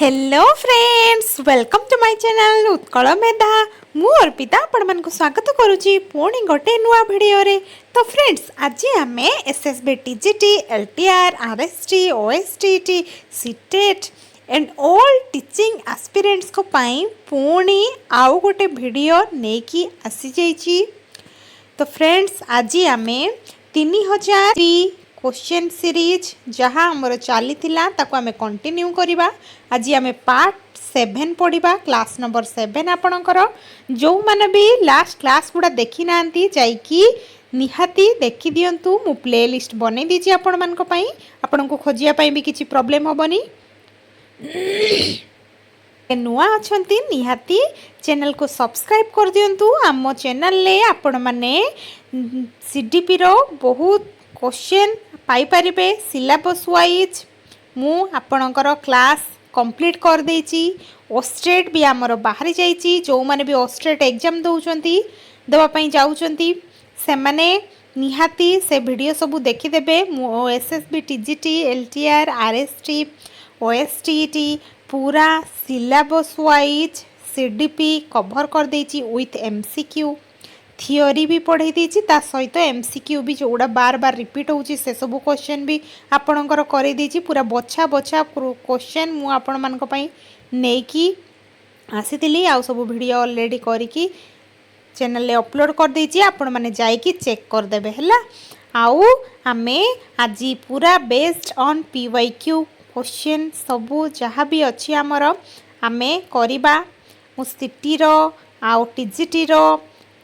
Hello friends, welcome to my channel Utkal Medha. मु अर्पिता आपण मन को स्वागत करुची पुणी गोटे नुआ वीडियो रे। तो फ्रेंड्स, आज आमे SSB TGT, LTR, RST, OST, CTET and all teaching aspirants को पाई पुणी आउ गोटे वीडियो नेकी आसी जाइची। तो फ्रेंड्स, आज आमे 3000 क्वेश्चन सीरीज जहाँ आमर चली ताको आमे कंटिन्यू करवा। आज आमे पार्ट 7 पढ़ा, क्लास नंबर 7। आपणकर जो माने भी लास्ट क्लास गुड़ा देखी ना जाइकी निहाती देखी दियंतु। मु प्ले लिस्ट बनै दीची आपण मानक पई, आपण को खोजिया पई भी किछि प्रॉब्लम होबनी। नुआ अछंती निहाती चैनल को सब्सक्राइब कर दियंतु। आम चैनल ले आपण माने सीडीपी रो बहुत क्वेश्चन पाई परिबे सिलेबस वाइज। मु आपणकर क्लास कंप्लीट कर देइची। ओस्टेट भी आमर बाहरी जाइची। जो माने भी ओस्टेट एग्जाम दउचंती देवा पई जाउचंती से माने निहाती से वीडियो सब देखि देबे। मु SSB TGT, LTR, RST, OST पूरा सिलेबस वाइज सीडीपी कवर कर देइची विथ एमसीक्यू। थियोरी भी पढ़ाई देछि, ता सहित एमसीक्यू भी जोड़ा बार बार रिपीट होउछि से सब क्वेश्चन भी आपणकर करै देछि। पूरा बछा बछा क्वेश्चन मु आपण मानक पई नेकी आसीतिली। आ सब वीडियो ऑलरेडी करिकी चैनल ले अपलोड कर देछि, आपण माने जाइकी चेक कर देबे हला। आउ आमे आज पूरा बेस्ड ऑन पीवाईक्यू क्वेश्चन सबू जहाँ भी अच्छी आमर आमे करिबा। मु सिटी रो आउ टीजीटी रो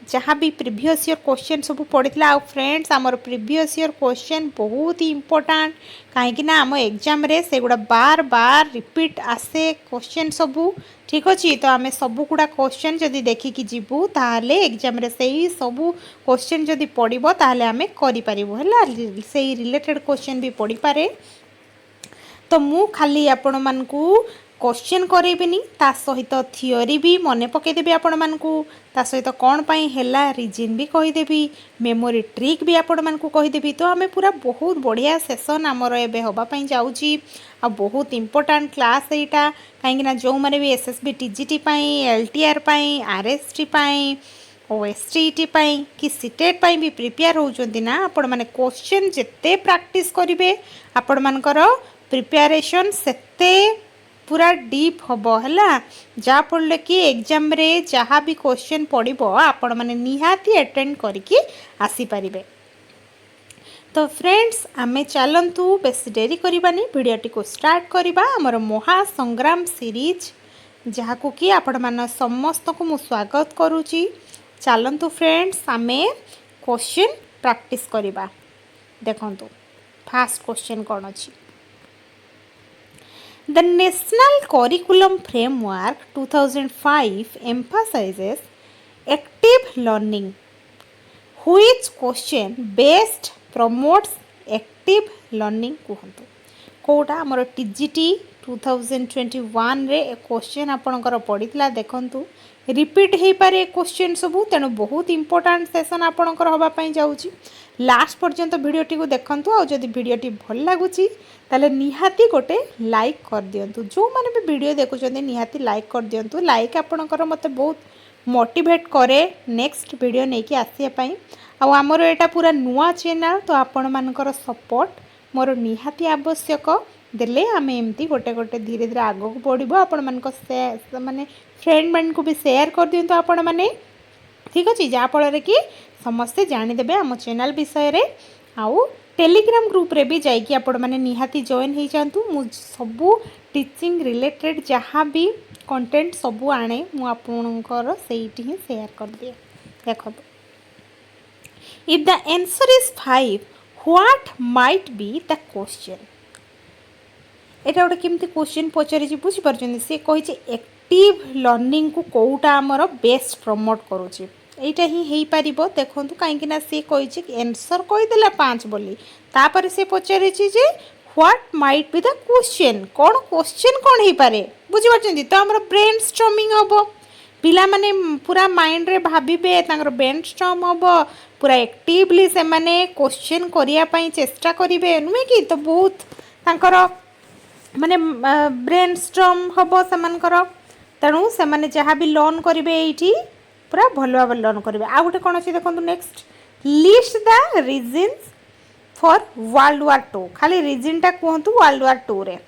जहाँ भी प्रीवियस ईयर क्वेश्चन सब पढ़ी। आउ फ्रेंड्स, आमर प्रीवियस ईयर क्वेश्चन बहुत ही इंपोर्टेंट, कहीं आम एग्जाम रे से गुड़ा बार बार रिपीट आसे क्वेश्चन सबू। ठीक अच्छे, तो आम सब गुड़ा क्वेश्चन जदि देखिकी जीवु ताहले एग्जाम रे से सबू क्वेश्चन जदि पढ़िबो ताहले आमे करि परिबो हला। से रिलेटेड क्वेश्चन भी पढ़ी पारे। तो मु खाली आपण मानकू क्वेश्चन करेबिनी, ता सहित थियोरी भी मने पकेदेबी आपण मानकू, ता सहित कौन पाई हेला रीजन भी कहीदेवी, मेमोरी ट्रिक भी आपण मानकू कहीदेवी। तो आमे पूरा बहुत बढ़िया सेशन आमर एबे होबा पई जाउची। आ बहुत इंपोर्टेंट क्लास एटा, काहेकि जो माने भी एसएसबी टीजीटी पाई, एलटीआर पाई, आरएसटी पाई, ओएसटी पाई कि सीटेट पाई भी प्रिपेयर होउचंती ना। आपण माने क्वेश्चन जेते प्रैक्टिस करिवे आपण मानकर प्रिपरेशन सेते पूरा डीप होबो हला। जा पड़ले कि एग्जाम रे जहाँ भी क्वेश्चन पड़िबो आपण माने निहाती अटेंड करके आसी परिबे। तो फ्रेंड्स, आमे चलंतु बेसी देरी करिबानी, वीडियोटी को स्टार्ट करिबा। हमर महासंग्राम सीरीज जहाँ को कि आपण मान समस्त को मु स्वागत करूची। चलंतु फ्रेंड्स, आमे क्वेश्चन प्रैक्टिस करिबा। देखंतु फर्स्ट क्वेश्चन कोन अछि। The National Curriculum Framework 2005 emphasizes active learning. Which question best promotes active learning? कहंतु Kota हमर टीजीटी 2021 रे क्वेश्चन आपणकर पड़ीला। देखंतु रिपीट हे पारे क्वेश्चन सबू, तेणु बहुत इंपोर्टेंट सेशन आपणकर होबा पई जाउची। लास्ट पर्यंत वीडियोटी को देखंतु। आ जदि वीडियोटी भल लागुची ताले निहाती गोटे लाइक कर दियंतु। जो माने भी वीडियो देखुचंदी निहाती लाइक कर दियंतु। लाइक आपणकर मते बहुत मोटिवेट करे नेक्स्ट वीडियो नेकी आसिया पई। आ हमर एटा पूरा नुआ चैनल, तो आपण मानकर सपोर्ट मोर निहाती आवश्यक। देले आमे एमती गोटे गोटे धीरे धीरे आगो को बढ़िबो। आपण मानक माने फ्रेंड मान को भी शेयर कर दियंतु आपण माने। ठीक अछि, जा फल कि समस्ते जानिदेबे आम चैनल विषय रे। आउ टेलीग्राम ग्रुप रे भी जाइकी आपण माने निहाती जॉइन हो जातु। मु सबू टीचिंग रिलेटेड जहाँ भी कंटेंट सबू आने मु आपणकर सेठी ही शेयर कर दिए। देखो, if the answer is 5 what might be the question. एटा गोटे केमती क्वेश्चन पचारि बुझी पारछन। से कहि एक्टिव लर्निंग को कोटा आमर बेस्ट प्रमोट करूची, एटा ही हेई पारिबो। देखंतु काहेकि ना से कहि आंसर कहि देला 5 बोली, तापर से पचारि जे what might be the question, कोन क्वेश्चन कोन हेई पारे बुझी पारछन। तो हमर ब्रेन स्टॉर्मिंग होबो, पिला माने पूरा माइंड रे भाबिबे, तांगर ब्रेन स्टॉर्म होबो, पूरा एक्टिवली से माने क्वेश्चन करिया पई चेष्टा करिवे नुहे कि। तो बहुत तांकर माने ब्रेन स्ट्रम हम से तेणु से जहाँ भी लर्न करेंगे ये पूरा भल भाव लर्न करेंगे। आ गए कौन अच्छे देखो next list the reasons for world war 2 खाली रिजन टा कहतु वर्ल्ड वार 2 रे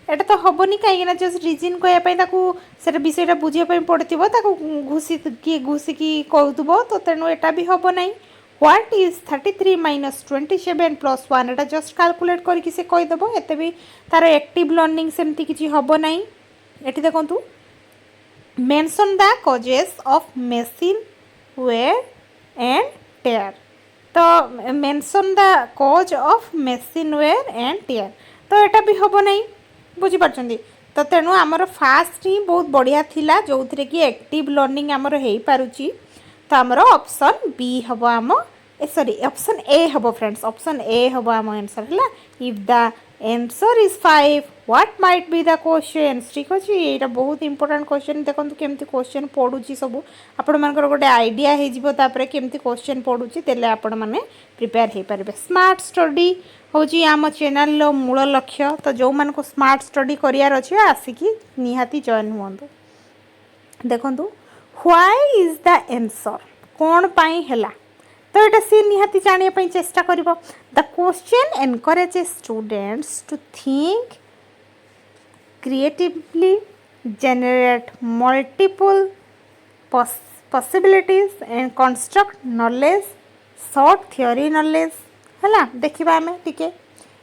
एटा तो हेनी कहीं जस्ट रिजन कहवाई विषय बुझापी पड़ो घुसी किए घुसिकी कहूब तो तेणु यहाँ भी हम ना what is 33 minus 27 plus 1 Etah just calculate करके से कहीदेव एत भी तार एक्टिव लर्निंग सेमती किसी हम ना ये देखूँ mention the causes of machine wear and tear तो mention the cause of machine wear and tear तो यहाँ भी हम ना बुझीपार तो तेणु आमर फास्ट ही बहुत बढ़िया थिला जो थे कि एक्टिव लर्निंग आमर हो पारुची तो आमर ऑप्शन बी हम आम सॉरी ऑप्शन ए हम फ्रेंड्स ऑप्शन ए हम आम आंसर है if the answer is 5 what might be the question ठीक अच्छे ये बहुत इंपोर्टेंट क्वेश्चन देखो केमती क्वेश्चन पड़ुची सब आपण मानकर गोटे आइडिया हो केमती क्वेश्चन पड़ुची तेले आपण माने प्रिपेयर हो पारे। स्मार्ट स्टडी हूँ आम चैनल मूल लक्ष्य तो जो मान को स्मार्ट स्टडी करार अच्छे आसिकी निहाती जॉइन हुआ देखु व्हाई इज द आंसर कौन पाई हैला तो ये सी निहाती जानापी चेष्टा कर the question encourages students to think creatively generate multiple possibilities and construct knowledge short theory knowledge है देखा आम टे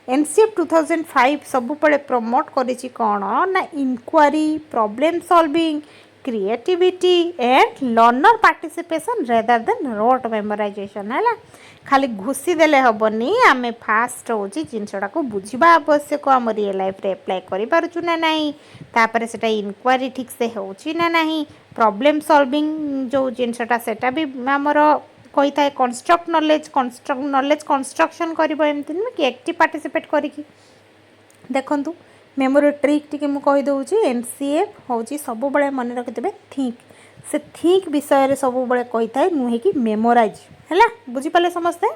एनसीएफ 2005 सब प्रमोट करी कौन ना inquiry problem solving creativity and learner participation rather than rote memorisation है खाली घुसी देले हेनी आम फास्ट हूँ जिनसा को बुझा आवश्यक आम रियल लाइफ रे अप्लाई करूँ ना नहीं तापर से इनक्वारी ठीक से होना नहीं प्रॉब्लम सॉल्विंग जो जिनसा सेटा भी आमर कही था कंस्ट्रक्ट नॉलेज कंस्ट्रक्शन करमती नुह कि एक्टिव पार्टिसिपेट करी देखु मेमोरी ट्रिक टी मुझे एनसीएफ हूँ सब मन रखिथे थिंक से थिंक विषय सब कही था नुहे कि मेमोराइज है बुझीपारे समस्ते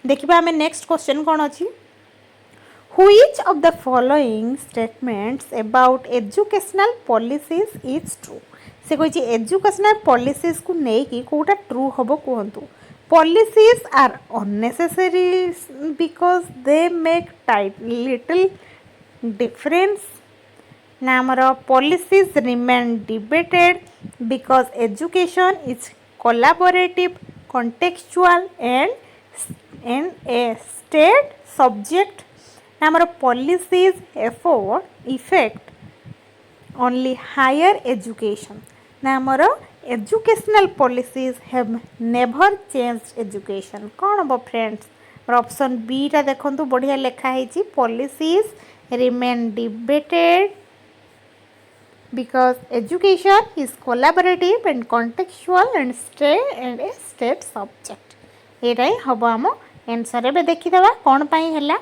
देखा आम नेक्स्ट क्वेश्चन कौन अच्छी which of the following statements about educational policies is true से कही एजुकेशनल पॉलिसीज को लेकिन कौटा ट्रू हम कहतु policies are unnecessary because they make little difference ना आमर policies remain debated because education is collaborative contextual and a state subject ना आमर policies effort effect only higher education ना आमर educational policies have never changed education कौन हम friends option B टा देखो बढ़िया लिखाई policies remain debated because education is collaborative and contextual and a state subject ये हम आम आंसर ए देखीदे कौन पाई है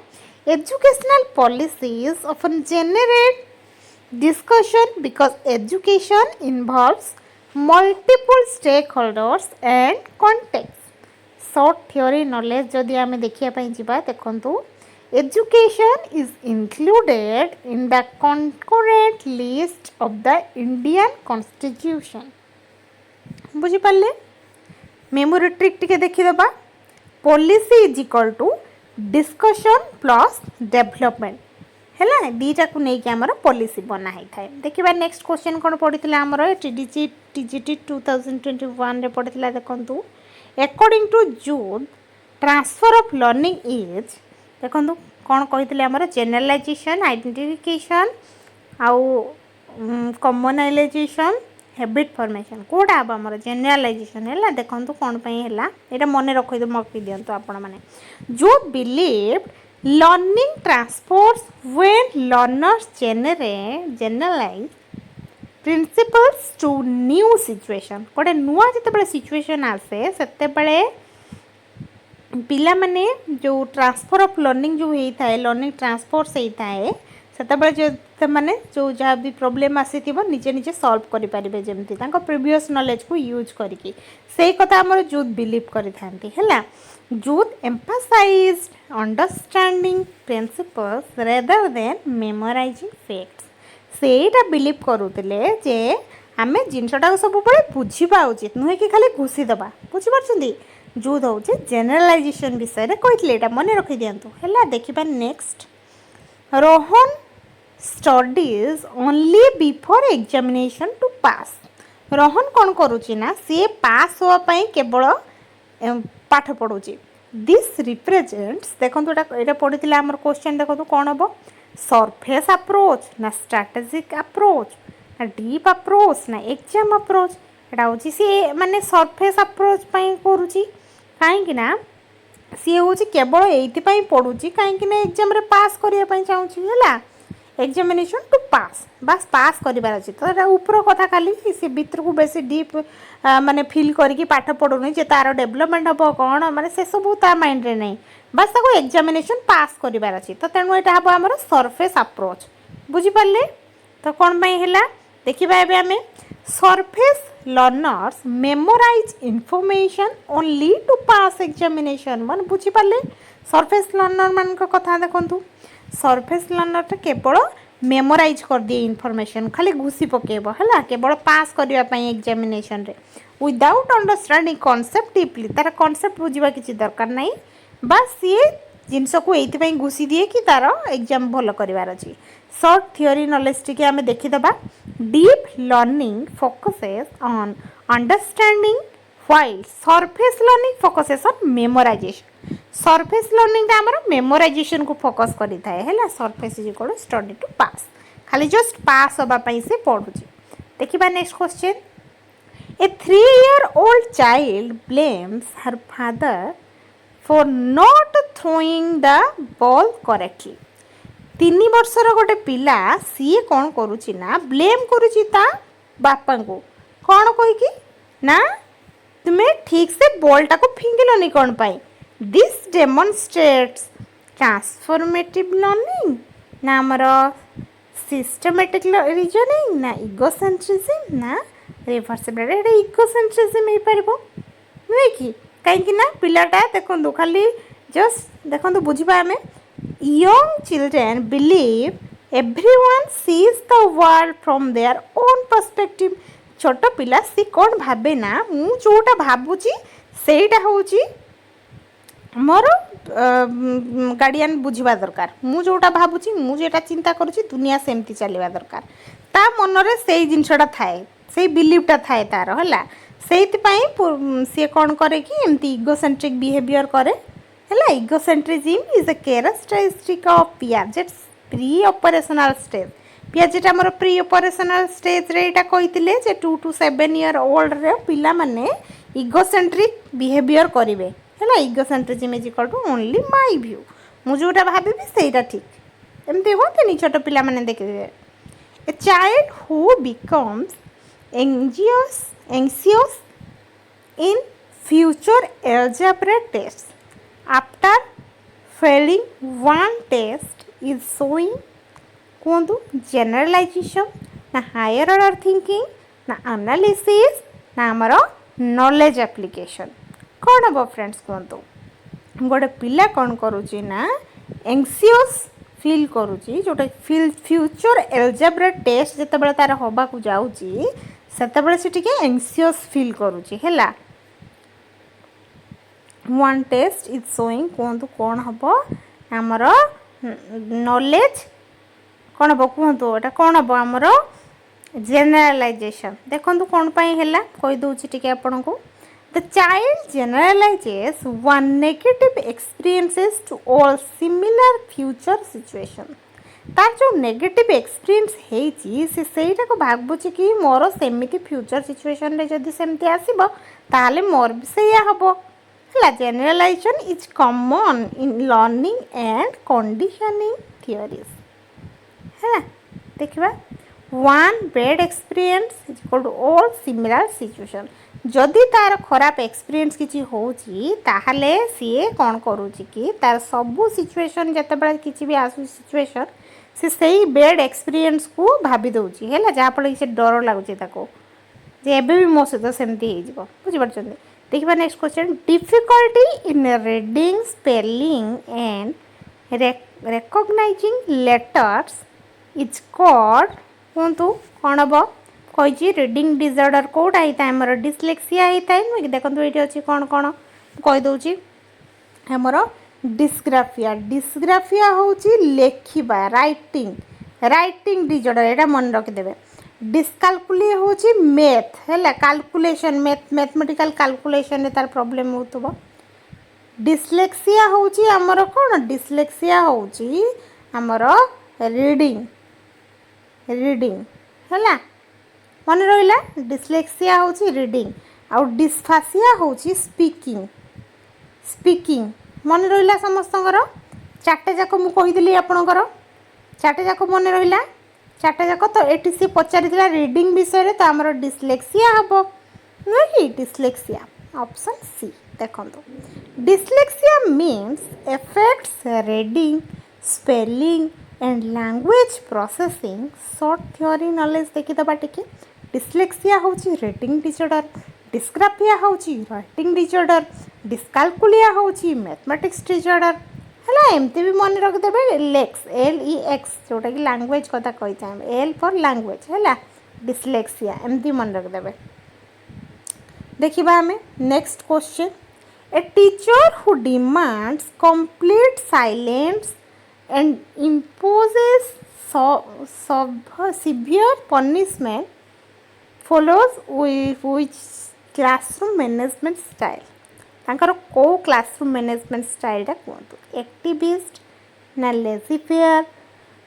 educational policies often generate discussion because education involves multiple stakeholders and context short theory knowledge जदि आम देखिए जावा देखु Education is included in the concurrent list of the Indian Constitution. बुझी पाले मेमोरी ट्रिक टिके देखीदबा policy is equal to discussion plus development है दीटा को लेकिन आमर पॉलिसी बना ही थाए देखा नेक्स्ट क्वेश्चन कौन पड़ता आमर टीजीटी 2021 रे पड़ता देखु according to June transfer of learning is देखो कौन कही आमर जेनरलाइजेशन आइडेंटिफिकेशन आउ कॉमनाइजेशन हैबिट फॉर्मेशन कोटा हम आमर जेनरलाइजेशन है देखो कौन है यहाँ मन रखी मकई दिंतु आपण मैंने जो believe learning transports when learners generalise principles to new situation गोटे नुआ जिते सिचुएशन आसे से पिला माने जो ट्रांसफर ऑफ लर्निंग जो होता है लर्निंग ट्रांसफर होता है से मैंने जो जहाँ भी प्रोब्लेम आसी निजे निजे सॉल्व करि परिबे जेमती तांको प्रीवियस नॉलेज को यूज करके से कथा हमर जूथ बिलीव करि थांती हैला जूथ emphasised understanding principles rather than memorising facts सेटा बिलीव करूतिले जे आमे जिनसटा सब बळे बुझिबा उचित नुहे कि खाली घुसी दबा बुझि परछंती जूथ होचे जनरलाइजेशन विषय रे कहितले एटा मने रखि दियंतु हैला देखिबा next Rohan studies only before examination to pass Rohan कौन करुच्ची ना सी पास होगा केवल पाठ पढ़ुची दिस रिप्रेजेंट्स देखो ये पढ़ी आम क्वेश्चन देखो कौन हम सरफेस अप्रोच ना स्ट्रैटेजिक अप्रोच ना डीप अप्रोच ना एग्जाम अप्रोच यहाँ हूँ सी माने सरफेस अप्रोच करुच्ची कहीं सी हूँ केवल ये पढ़ुची कहीं एग्जाम रे पास करने चाहूँगी है एग्जामिनेशन टू पास बस पास करार अच्छे तो ऊपर कथा खाली सी भितर को बेसी डीप माने फील करके पाठ पढ़ुनी जे तार डेवलपमेंट हम कौन माने से सब माइंड रे नहीं बस ताको एग्जामिनेशन पास करार अच्छे तो तेणु यहाँ हम आम सरफेस अप्रोच बुझिपारे तो कौन है देखा एवं surface learners memorise information only to pass examination मान बुझिपारे सरफेस लर्नर मान कथा देखु सरफेस लर्नर केवल मेमोराइज कर दिए इनफॉरमेशन खाली घुसी पकेब है केवल पास करने एग्जामिनेशन रे विदाउट अंडरस्टैंडिंग कॉन्सेप्ट डीपली तार कॉन्सेप्ट बुझा किसी दरकार नहीं बस सी जिनस को ये घुसी दिए कि तार एग्जाम भल करार अच्छी सर्ट थियोरी नॉलेज टी आम देखीदबा deep learning focuses on understanding while surface learning focuses on memorisation surface learning आमर मेमोराइजेशन को फोकस करि थाए हैला surface is equal study to pass खाली जस्ट पास होबा पई से पढुची देखिबा next question a 3-year-old child blames her father for not throwing the ball correctly 3 वर्षर गोटे पिला सी कौन करुची ना ब्लेम करुची ता बापा को कौन कही ना तुम्हें ठीक से बॉलटा को फिंगिलनी कौन पाई दिस डेमोन्स्ट्रेट्स ट्रांसफॉर्मेटिव लर्निंग ना आमर सिस्टमेटिक रीजनिंग ना इगोसेंट्रिज्म ना रिवर्सिबल इगोसेंट्रिज्म हो पार नुहे कि कहीं ना पिलाटा देखो खाली जस्ट देखो बुझा आम young children believe everyone sees the world from their own perspective छोट पिला सी कौन भावे ना मु जोटा भावुची सेटा होची मोर गार्डियन बुझा दरकार मु जोटा भावुची मु जेटा चिंता करुची दुनिया सेमती चलवा दरकार ता मनरे से जिनसटा थाए से बिलीवटा थाए तार है से सी कौन करे कि एमती इगोसेंट्रिक बिहेवियर करे है egocentrism is a characteristic of Piaget's pre operational stage Piaget आमर प्री ऑपरेशनल स्टेज रे एटा कहितिले जे 2 to 7 year old रे पिला माने इगोसेंट्रिक बिहेवियर करिवे है egocentrism is equal to only my view मु जोटा भाबिबी सेटा ठीक एमती होते छोट पिला माने देखिबे a child who becomes anxious in future algebra tests after failing one test is showing कहतु जनरलाइजेशन ना हायर ऑर्डर थिंकिंग ना एनालिसिस ना आमर नॉलेज एप्लिकेशन कौन हम फ्रेंड्स कहतु गोटे पिला कौन करुच्ची ना एंग्जियस फील करुच्ची जोटा फ्यूचर एल्जेब्रा टेस्ट जिते तार हवा को जाऊँगी से एंग्जियस फील करुच्ची है वन टेस्ट इज शोइंग कहतु कौन हम आमर नॉलेज कौन हम कहतु एटा कौन हम आमर जनरलाइजेशन देखो कौन है कहीदे टी आपण को the child generalises one negative experiences to all similar future situation तार जो नेगेटिव एक्सपीरियंस है सेटा को भावुची कि मोर सेमिति फ्यूचर सिचुएशन रे जदि सेमती आसीबो ताले मोर भी सेया हबो generalisation is common in learning and conditioning theories है देखिबा one bad experience is equal to all similar situation जदि तार खराब एक्सपीरियंस किछि होउची ताहले सी कौन करूची कि तार सबू सिचुएशन जते बेले किछि भी आसु सिचुएशन से सही बेड एक्सपीरियंस को भाभी दउची हैला जहाँ फल से डर लगुच ताको जे एबे भी मो सहित सेमती हो बुझी पार्छन्ते। देखिबा next question difficulty in reading spelling and recognizing letters is called कहतु कौन हम कही रीडिंग डिसऑर्डर कौटा होता है आमर डिस्लेक्सिया होता है देखो ये अच्छी कौन कौन कहीदे आमर डिस्ग्राफिया डिस्ग्राफिया हूँ लेखिबा राइटिंग राइटिंग डिसऑर्डर यहाँ मन रखिदेवे। डिस्कालकुली हूँ मैथ है कैलकुलेशन मैथमेटिकल कैलकुलेशन तार प्रॉब्लम हो। डिस्लेक्सिया हूँ आमर कौन डिस्लेक्सिया हूँ आमर रीडिंग रीडिंग है मन रहा डिस्लेक्सिया हूँ रीडिंग आउ डिस्फासिया हूँ स्पीकिंग स्पीकिंग मन रहा समस्तଙ୍କର चार्टे जाक मु कहीदेली आपणकर चार्टे जाक मन रहा चार्टे जाक तो ये सी पचारि रीडिंग विषय तो आमर डिस्लेक्सिया हम नुह कि डिस्लेक्सिया ऑप्शन सी देखो dyslexia means effects reading spelling and language processing short theory knowledge देखीदबा टिके। डिस्लेक्सिया हूँ रीडिंग डिसऑर्डर डिस्ग्राफिया हूँ राइटिंग डिसऑर्डर डिस्कालकुलिया हूँ मैथमेटिक्स डिसऑर्डर है एमती भी मन रखिदेवे लेक्स LEX जोटा कि लैंग्वेज कथा कही एल फॉर लैंग्वेज है डिस्लेक्सिया एमती मन रखिदेवे। देखिबा हमें next question a teacher who demands complete silence and imposes severe punishment follows which classroom management style तांकर को क्लासरूम मैनेजमेंट स्टाइल कहतु एक्टिविस्ट ना लेजीफेयर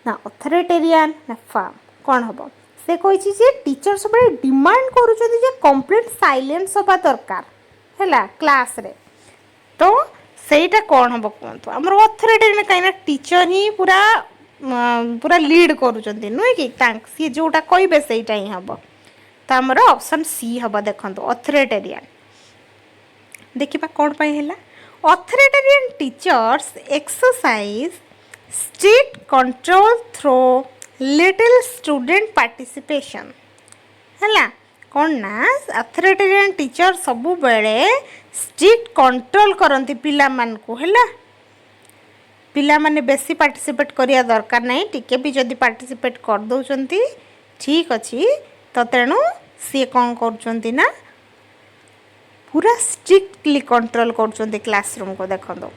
ना अथॉरिटेरियन ना फार्म कौन हम से कही टीचर सब डिमांड करुँचे कंप्लीट साइलेंस हवा दरकार है क्लास रे तो सहीटा कौन हम कहतु आम अथॉरिटेरियन कहीं टीचर ही पूरा पूरा लीड करुँच नुहे कि सी जोटा कहे से ही हम तो आमर ऑप्शन सी हम देखो अथॉरिटेरियन। देखिबा कौन पाई है authoritarian teachers exercise strict control through little student participation है कौन ना अथॉरिटेरियन टीचर सबु बेले स्ट्रिक्ट कंट्रोल करती पिला मान को है पिला माने बेसी पार्टिसिपेट करिया दरकार नहीं टिके भी जदि पार्टिसिपेट कर दउचंती ठीक अच्छी तो तेणु सी कौन कर ना पूरा स्ट्रिक्टली कंट्रोल कर क्लासरूम को देखो।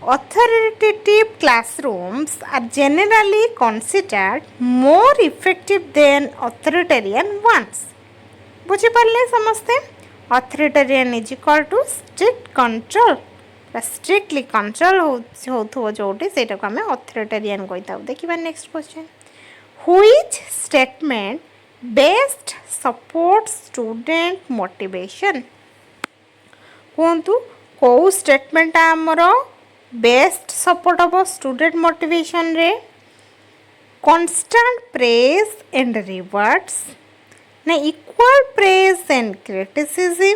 Authoritative classrooms are generally considered more effective than authoritarian ones. बुझीपारे समस्ते authoritarian is equal to strict control strictly control हो जोटे से आम अथॉरिटेरियन कही था। देखिए next question which statement best support student motivation कहतु कौ स्टेटमेंट आमर बेस्ट सपोर्ट हम स्टूडेंट मोटिवेशन रे कांस्टेंट प्रेज एंड रिवार्ड्स ना इक्वल प्रेज एंड क्रिटिसिज्म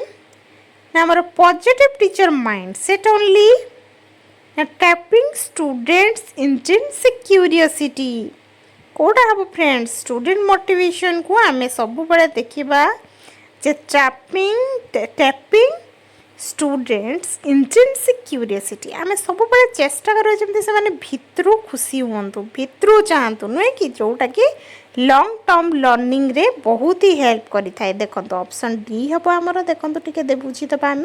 ना आमर पॉजिटिव टीचर माइंडसेट ओनली ना टैपिंग स्टूडेंट्स इंट्रिंसिक क्यूरियोसिटी कोटा हम फ्रेंड्स स्टूडेंट मोटिवेशन को आम सब बड़े देखा जे टैपिंग स्टूडेंट्स इंट्रिंसिक क्यूरियोसिटी आम सब बड़े चेष्टा करें से भितरू खुशी हूँ भितरू चाहतु नुहे कि जोटा कि लॉन्ग टर्म लर्निंग रे बहुत ही हेल्प करें। देखो ऑप्शन डी हम आमर देखो टे बुझीदबा आम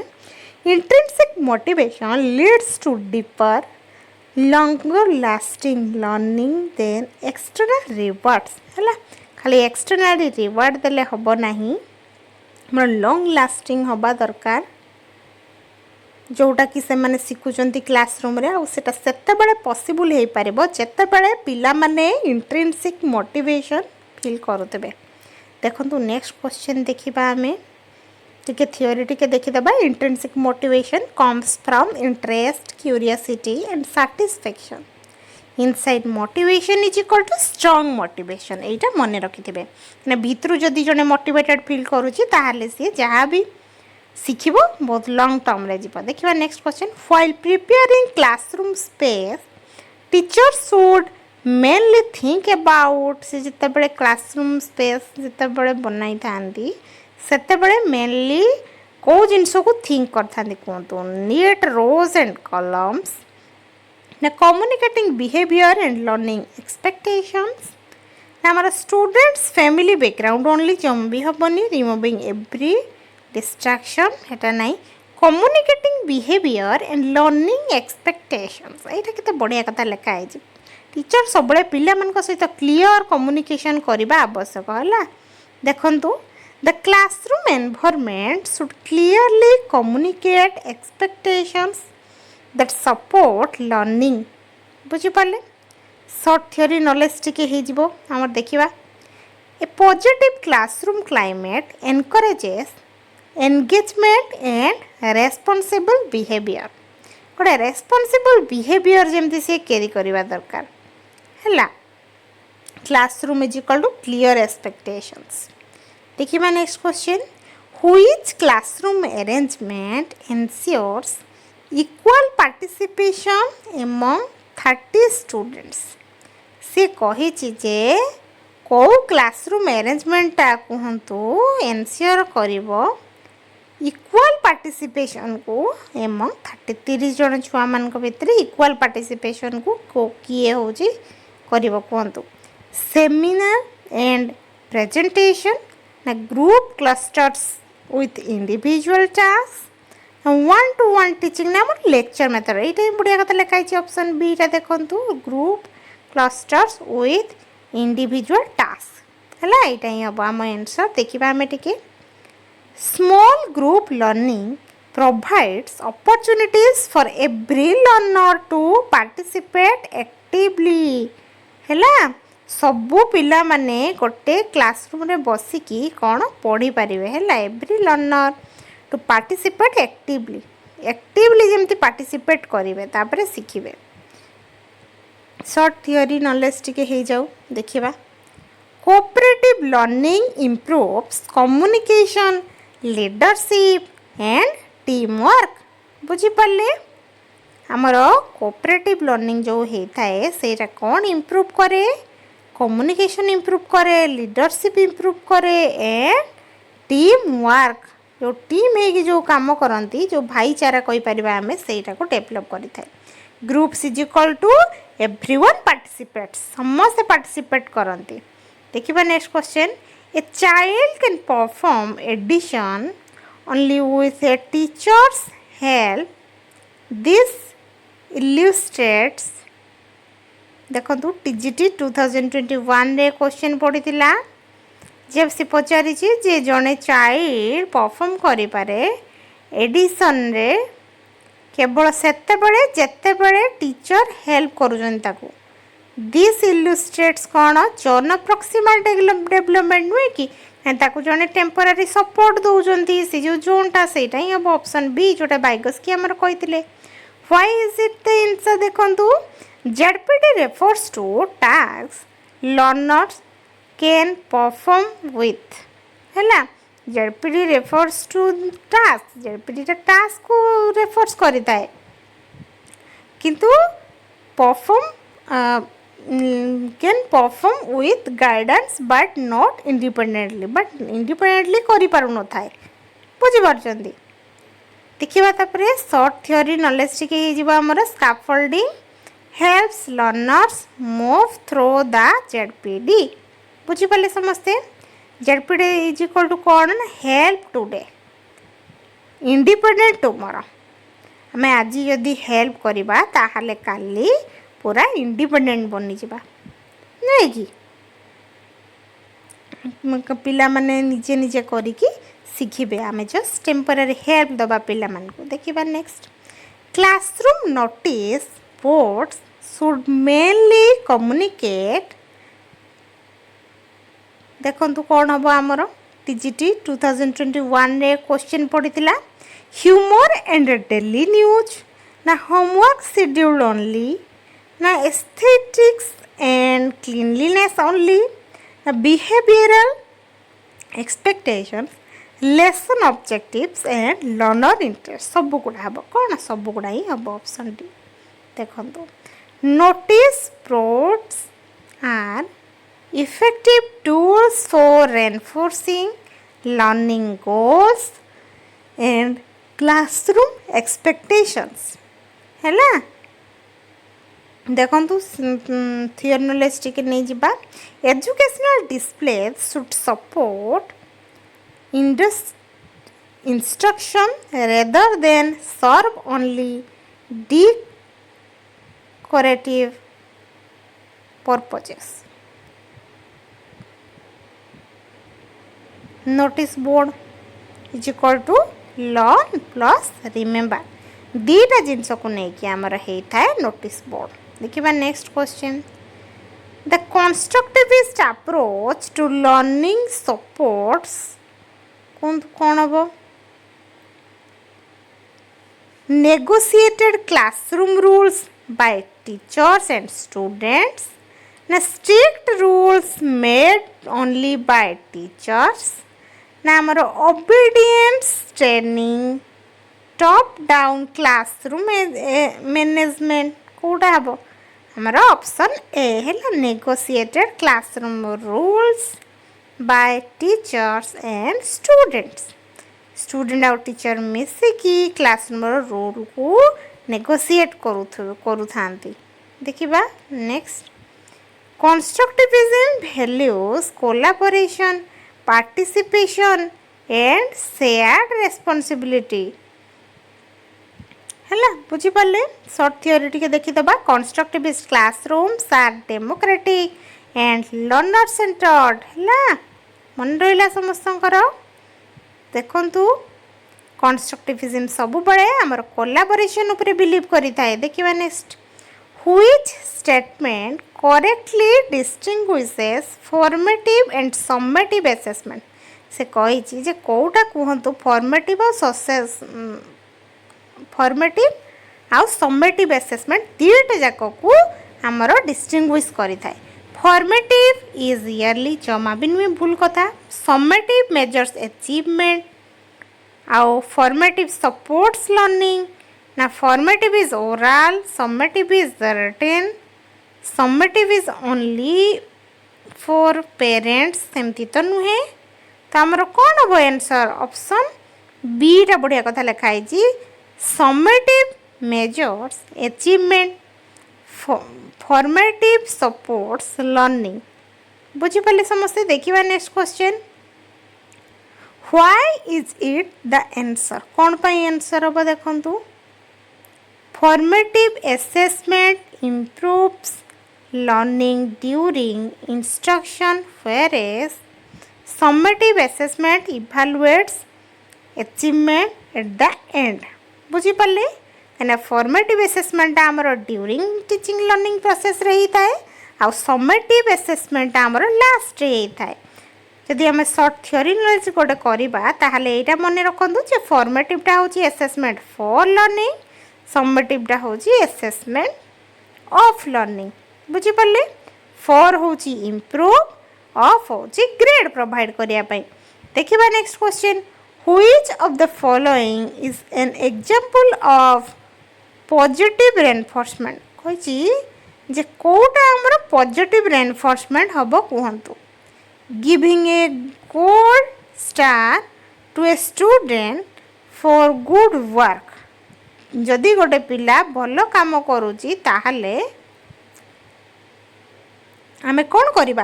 intrinsic motivation leads to deeper longer lasting learning than external rewards है खाली एक्सटर्नल रिवार्ड देले हम ना लॉन्ग लास्टिंग हवा दरकार जोटा कि से माने शिखुचंती क्लासरूम रे आ सेटा सेतेबेले पॉसिबल हो पारे जेतेबेले पिला माने इंट्रिंसिक मोटिवेशन फील करुतबे। देखंतु नेक्स्ट क्वेश्चन देखिबा आमे टिके थ्योरी टिके देखिदबा intrinsic motivation comes from interest curiosity and satisfaction inside motivation is equal to strong motivation एटा मन रखिथिबे ना भितरु जदी जने मोटिवेटेड फील करूची ताहाले से जहाँ भी शिखिबो बहुत लॉन्ग टर्म रे जीव। देखिबा next question while preparing classroom space teacher should mainly think about से जिते क्लासरूम स्पेस जिते बनाई था से मेनली कौ जिनस को थिंक करते कहतु नीट रोज एंड कॉलम्स ना communicating behaviour and learning expectations ना हमारा students family background only zombie हेनी रिमूविंग एव्री डिस्ट्रैक्शन हेटा नहीं communicating behaviour and learning expectations यहाँ केते बढ़िया कथा लिखा है टीचर सब पिला सहित क्लियर कम्युनिकेशन करने आवश्यक है देखंतु the classroom environment should clearly communicate expectations that support learning बुझिपारे शॉर्ट थ्योरी नॉलेज टिके हो आम देखा a positive classroom climate encourages engagement and responsible behaviour गोटे रेस्पॉन्सिबल बिहेवियर जमती सी कैरी करवा दरकार है classroom is equal to clear expectations देखिए next question which classroom arrangement ensures equal participation among 30 students से कही जे कौ क्लासरूम अरेंजमेंटा कहतु एनश्योर करिवो इक्वल पार्टिसिपेशन को एमंग 30 जन छुआ मान भितर इक्वल पार्टिसिपेशन को किए हो कहतु सेमिनार एंड प्रेजेंटेशन ना group clusters with individual task 1-to-1 teaching ना लेक्चर मेथड ये बढ़िया कथा लिखाई ऑप्शन बी टा देखंतु group clusters with individual task है यहाँ हम आम आंसर देखा आम टिके Small group learning provides opportunities for every learner to participate actively हैला सबू पिला माने गोटे क्लासरूम रे बसिकी कौन पढ़ी पारिबे हैला every learner to participate actively जमती पार्टिसिपेट करिवे तापरे सिखिबे शॉर्ट थियोरी नॉलेज टिके हे जाऊ देखिबा cooperative learning improves communication leadership and team work बुझीपारे आमर कोऑपरेटिव लर्निंग जो होता है सेटा कौन इम्प्रूव करे कम्युनिकेशन इम्प्रूव करे लीडरशिप इम्प्रूव करे एंड टीम वर्क जो टीम है जो काम करती जो भाईचारा कही पारिबा आमे सेटा को डेवलप करि थाए groups is equal to everyone participates समस्त पार्टिसिपेट करती देखिबा next question A child can perform addition only with a teacher's help. This illustrates देखो टीजीटी 2021 रे क्वेश्चन पड़ी थिला जब से पचारि जे जने चाइल्ड परफॉर्म करि पारे एडिशन रे केवल सेते बेले जेते बेले टीचर हेल्प करूजन ताको दिस इलुस्ट्रेट्स कौन जन प्रॉक्सिमल डेवलपमेंट नुहे कि ताकू जने टेम्पोरारी सपोर्ट दौरान से जो जोनटा से ही हम ऑप्शन बी जोटा बाइगस्की आमर कही why is it the answer देखंतु ZPD refers to task learners can perform with हैला ZPD refers to task ZPD task को रेफर्स करता है किंतु perform can perform with guidance but not independently करि पारु न थाए बुझी पारछंती देखिबा तापरे शॉर्ट थ्योरी नॉलेज टिके हे जिबा हमर scaffolding helps learners move through the ZPD बुझी पाले समस्ते जेडपीडी इज इक्वल टू कौन हेल्प टुडे इंडिपेंडेंट टुमोरो हमें आज यदि हेल्प करबा ताहाले काली पूरा इंडिपेंडेंट बनी जावा नहीं कि पिला माने निजे निजे करिकी शिखिबे आमे जस्ट टेम्पररी हेल्प दबा पिला मान को देखिबा next classroom notice boards should mainly communicate देखंतु कौन हम आमर टीजीटी 2021 रे क्वेश्चन पड़ीला ह्यूमर एंड डेली न्यूज ना होमवर्क शेड्यूल ओनली ना एस्थेटिक्स एंड क्लीनलीनेस ओनली ना behavioural expectations lesson objectives and learner interest सब गुड़ा हम कौन सब गुड़ा ही हम ऑप्शन डी देखो Notice boards are effective tools for reinforcing learning goals and classroom expectations. हैला देखंतु थियोरी नॉलेज टिके नहीं जिबा educational display should support instruction rather than serve only decorative purposes. Notice board is equal to learn plus remember. दीटा जिनस को लेकिन आमर होता है नोटिस बोर्ड. देखिए next question. The constructivist approach to learning supports कौन हम negotiated classroom rules by teachers and students na strict rules made only by teachers na amaro obedience training top down classroom management Kota हबो हमारा option A है negotiated classroom rules by teachers and students. Student आउ teacher मिसिकी classroom rule को negotiate करू थांती. देखिबा next. Constructivism values collaboration participation and shared responsibility. हैला बुझी पाले शॉर्ट थ्योरी टिके देखि दबा. Constructivist classrooms are democratic and learner centred. हैला मन रहिला समस्तंकर. देखंतु कंस्ट्रक्टिविज्म सब बड़े हमर कोलैबोरेशन ऊपर बिलीव करि थाए. देखिबा next. Which statement correctly distinguishes formative and summative assessment. से कहि छि जे कोउटा कहंतु फॉर्मेटिव और फॉर्मेटिव आ सम्मेटिव असेसमेंट दीटा जाक को हमर डिस्टिंग्विश करि थाए. फॉर्मेटिव इज ईयरली जमा भी नुहे भूल कथा. सम्मेटिव मेजर्स अचीवमेंट आउ फॉर्मेटिव सपोर्ट्स लर्निंग ना. Formative is oral summative is written summative is only for parents सेमती तो नुहे. तो आमर कौन हम आंसर ऑप्शन बी टा बढ़िया कथा लिखाई जी. Summative measures achievement formative supports learning. बुझीपारे समस्ते. देखिए next question. Why is it the answer. कौन पाई आंसर हम देखंतु. Formative assessment improves learning during instruction whereas summative assessment evaluates achievement at the end. बुझीपारे एना फॉर्मेटिव असेसमेंट आमर ड्यूरिंग टीचिंग लर्निंग प्रोसेस रही थाए आ सम्मेटिव असेसमेंट आमर लास्ट रे थाए. जदि आम शॉर्ट थ्योरी नॉलेज गोटे करबा ताहले एटा मन रखंतु जे फॉर्मेटिवटा होची असेसमेंट फॉर लर्निंग सम्मेटिवटा होची असेसमेंट ऑफ लर्निंग. बुझी पल्ले. फॉर होची इंप्रूव ऑफ होची ग्रेड प्रोवाइड करिया पई. देखिबा next question. Which of the following is an example of positive reinforcement. कहिची जे कोटा हमर पॉजिटिव रेनफोर्समेंट हबो कहंतु. Giving a gold star to a student for good work. जदि गोटे पिला भल काम करूची ताहले आमे कौन करिबा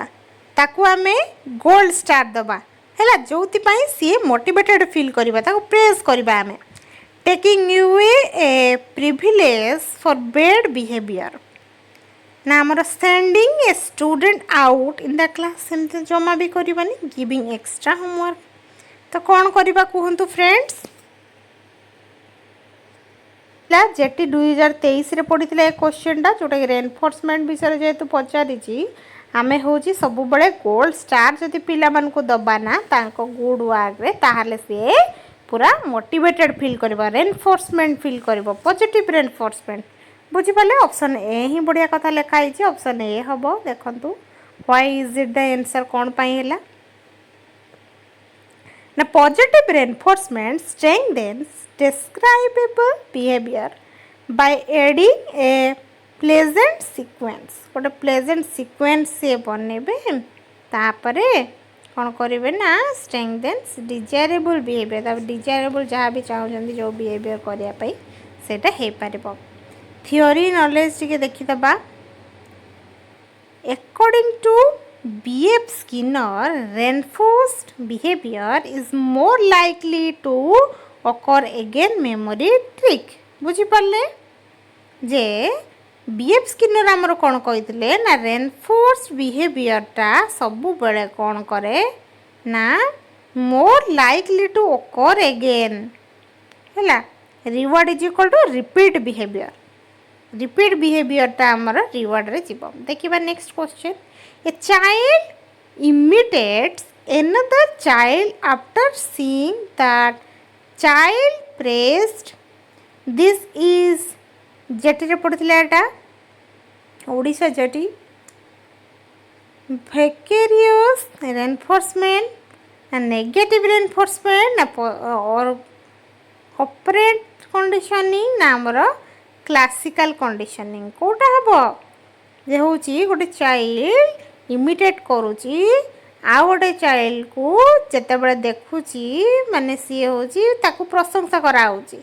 ताकू आमे गोल्ड स्टार दबा. हैला जोति पई सी मोटिवेटेड फील करिबा ताकू प्रेज करिबा. आमे taking away a privilege for bad behaviour ना. आमर sending a student out in the class सेमते जमा भी करबानी. Giving extra homework. तो कौन करबा कहंतु फ्रेंड्स. जेटी 2023 रे पढ़ी ए क्वेश्चनटा जोटा कि रेनफोर्समेंट विषय जेहेतु पचारि आम हूँ सब बड़े गोल्ड स्टार जदि पिला मानकु दबा ना तांको गुड वर्क रे ताहले से पूरा मोटिवेटेड फील करबा. रेनफोर्समेंट फील करबा. Positive reinforcement. बुझीपारे. ऑप्शन ए ही बढ़िया कथा लिखाई. ऑप्शन ए हम देखंतु. Why is it the answer कौन पाई हैला ना. Positive reinforcement strengthens describable behavior by adding a pleasant sequence गोटे प्लेजेंट सिक्वेन्स सी बनइबे तापरे कौन करेंगे ना स्ट्रेंथेन्स डिजायरेबल बिहेवियर डिजायरेबल जहाँ भी चाहते जो बिहेवियर करने सेटा हो पार थियोरी नॉलेज टी देखीदबा according to B.F. Skinner reinforced behavior is more likely to occur again memory trick बुझी पाले जे B.F. Skinner आमर कौन कही ना reinforced behavior टा सबु बेले कौन करे ना more likely to occur again हैला reward is equal to repeat behavior टा आमर reward रे जीवो देखिबा next question A child imitates another child after seeing that child praised. This is jetty रे पढ़थिला एटा Odisha jetty vicarious reinforcement and negative reinforcement or operant conditioning ना हमर classical conditioning Kota हबो जे होची गोटे चाइल्ड इमिटेट करुची आ गोटे चाइल्ड को जेते बळे देखुची माने सी होची ताकू प्रशंसा करा होची